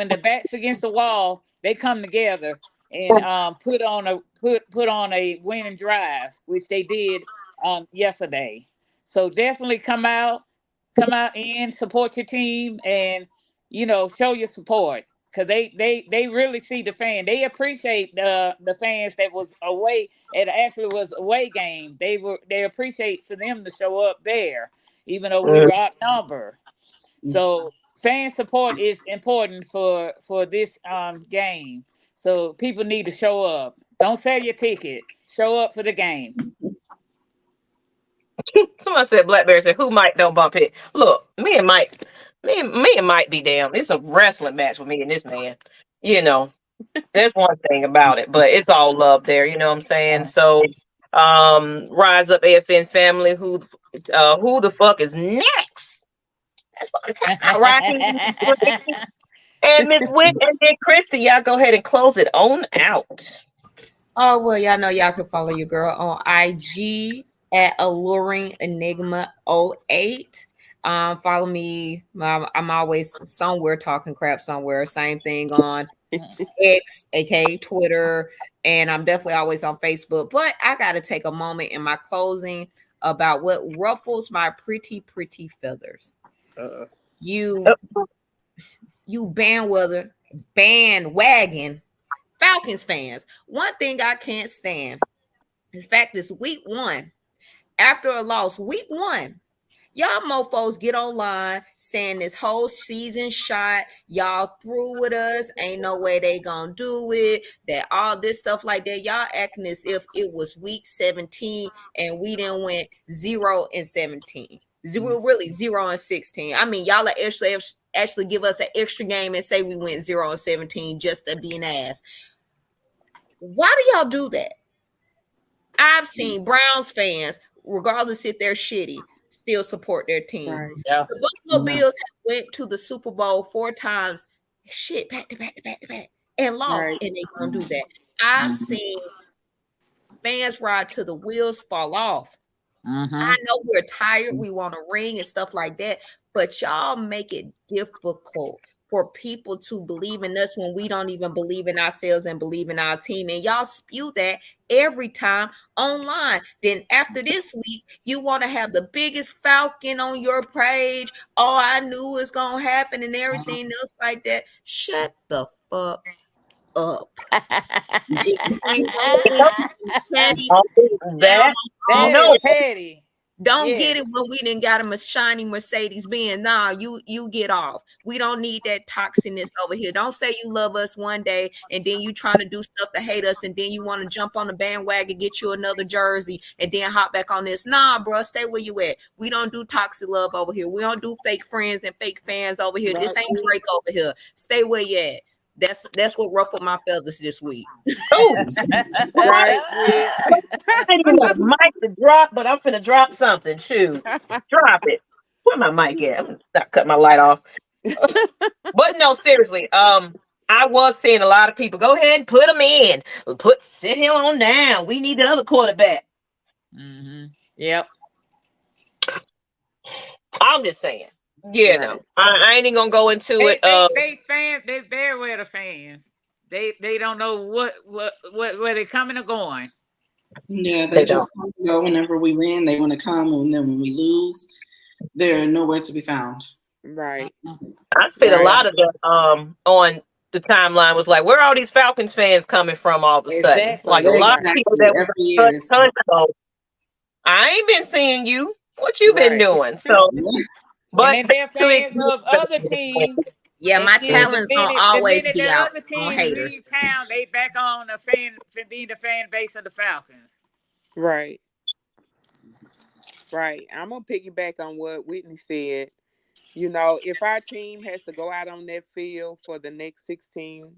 the backs against the wall, they come together and put on a winning drive, which they did yesterday. So definitely come out and support your team, and show your support, because they really see the fan. They appreciate the fans that was away. It actually was away game. They appreciate for them to show up there, even though we were outnumbered. So fan support is important for this game. So people need to show up. Don't sell your ticket. Show up for the game. Someone said Blackberry said, "Who Mike don't bump it?" Look, me and Mike be damn. It's a wrestling match with me and this man. You know, there's one thing about it, but it's all love there. You know what I'm saying? So, rise up, AFN family. Who the fuck is next? That's what I'm talking about. Raheem and Miss Witt and then Christy. Y'all go ahead and close it on out. Oh, well, y'all know y'all can follow your girl on IG at Alluring Enigma 08. Follow me. I'm always somewhere talking crap somewhere. Same thing on X, aka Twitter, and I'm definitely always on Facebook. But I gotta take a moment in my closing about what ruffles my pretty feathers. You bandwagon Falcons fans. One thing I can't stand. In fact, this week one, after a loss, week one, y'all mofos get online saying this whole season shot, y'all through with us, ain't no way they gonna do it, that all this stuff like that. Y'all acting as if it was week 17 and we didn't went 0-17. Really 0-16. I mean, y'all actually give us an extra game and say we went 0-17 just to be an ass. Why do y'all do that? I've seen Browns fans, regardless if they're shitty, still support their team. Right. Yeah. The Buffalo Bills went to the Super Bowl 4 times, back to back, and lost, and they gonna do that. I've seen fans ride till the wheels fall off. I know we're tired, we want to ring and stuff like that, but y'all make it difficult for people to believe in us when we don't even believe in ourselves and believe in our team. And y'all spew that every time online. Then after this week, you want to have the biggest Falcon on your page. Oh, I knew it was going to happen and everything else like that. Shut the fuck up. Petty. Don't get it when we didn't got a shiny Mercedes Benz. Nah, you get off. We don't need that toxicness over here. Don't say you love us one day and then you trying to do stuff to hate us and then you want to jump on the bandwagon, get you another jersey and then hop back on this. Nah, bro, stay where you at. We don't do toxic love over here. We don't do fake friends and fake fans over here. This ain't Drake over here. Stay where you at. That's what ruffled my feathers this week. Oh, right. I didn't even want mic to drop, but I'm finna drop something. Shoot, drop it. Where my mic at? I'm gonna not cut my light off. But no, seriously. I was seeing a lot of people go ahead and put him in. Sit him on down. We need another quarterback. Yep. I'm just saying. Yeah, no, I ain't even gonna go into it. They very well the fans. They don't know what where they're coming or going. Yeah, they just go whenever we win. They want to come, and then when we lose, they're nowhere to be found. Right. I said a lot of them on the timeline was like, where are all these Falcons fans coming from all of a sudden? Like a lot of people that were I ain't been seeing you. What you been doing? So, but and then they're fans of other teams. Yeah, my talent's gonna always be out on haters. Leave town, they back on being the fan base of the Falcons. Right. I'm gonna piggyback on what Whitney said. You know, if our team has to go out on that field for the next 15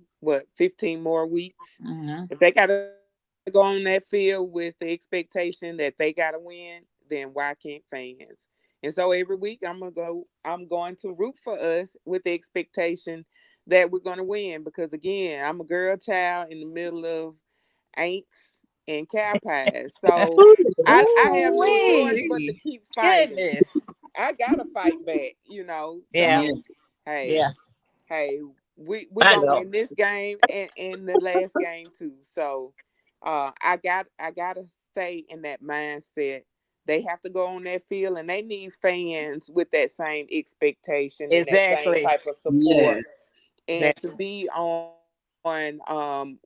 more weeks, if they gotta go on that field with the expectation that they gotta win, then why can't fans? And so every week I'm going to root for us with the expectation that we're gonna win. Because again, I'm a girl child in the middle of ain'ts and cow pies. So I have no choice but to Ooh-wee. keep fighting. Goodness. I gotta fight back, Yeah. So hey, Yeah. hey, we I gonna know. win this game and the last game too. So I gotta stay in that mindset. They have to go on that field and they need fans with that same expectation and that same Exactly. type of support. Yes. And to be on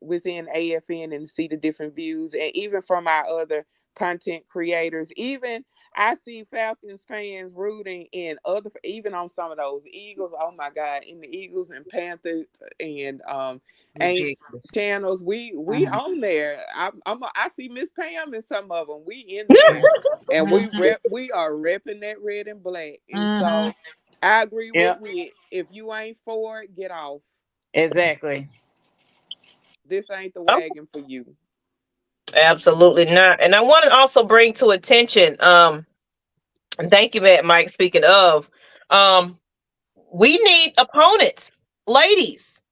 within AFN and see the different views, and even from our other content creators. Even I see Falcons fans rooting in other, even on some of those Eagles. Oh my God, in the Eagles and Panthers and Aints Ridiculous. channels, we Mhm. on there. I see Miss Pam in some of them. We in there, and Mm-hmm. we are repping that red and black. And Mm-hmm. so I agree with Yep. Wit. If you ain't for it, get off. Exactly. This ain't the Oh, wagon for you. absolutely not. And I want to also bring to attention, and thank you, Matt Mike. Speaking of, um, we need opponents, ladies.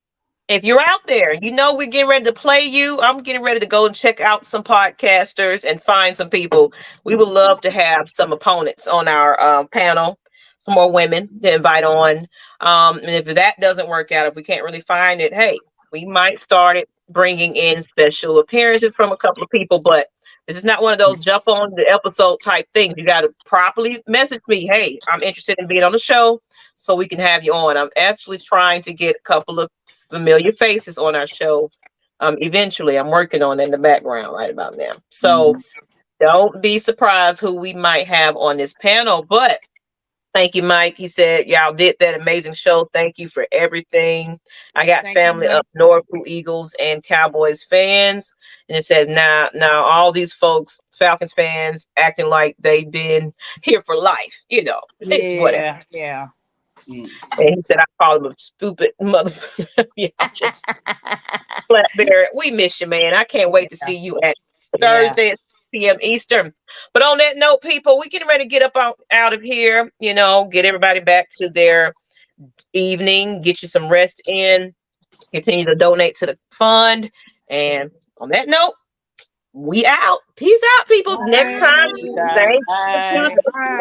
If you're out there, we're getting ready to play you. I'm getting ready to go and check out some podcasters and find some people. We would love to have some opponents on our panel, some more women to invite on. And if that doesn't work out, if we can't really find it, hey, we might start it bringing in special appearances from a couple of people. But this is not one of those jump on the episode type things. You got to properly message me. Hey, I'm interested in being on the show so we can have you on. I'm actually trying to get a couple of familiar faces on our show. Eventually, I'm working on it in the background right about now. So Mhm. don't be surprised who we might have on this panel. But thank you, Mike. He said, y'all did that amazing show. Thank you for everything. I got Thank you, family Mike. up north who Eagles and Cowboys fans. And it says, now all these folks, Falcons fans, acting like they've been here for life. It's whatever. Yeah. Yeah. Mm. And he said, I call him a stupid mother. Yeah, just Flatbear. We miss you, man. I can't wait to Yeah. see you at Yeah. Thursday at 6 p.m. Eastern. But on that note, people, we getting ready to get up out of here, get everybody back to their evening, get you some rest in, continue to donate to the fund. And on that note, we out. Peace out, people. Next time, Bye. same Bye. Tuesday. Bye.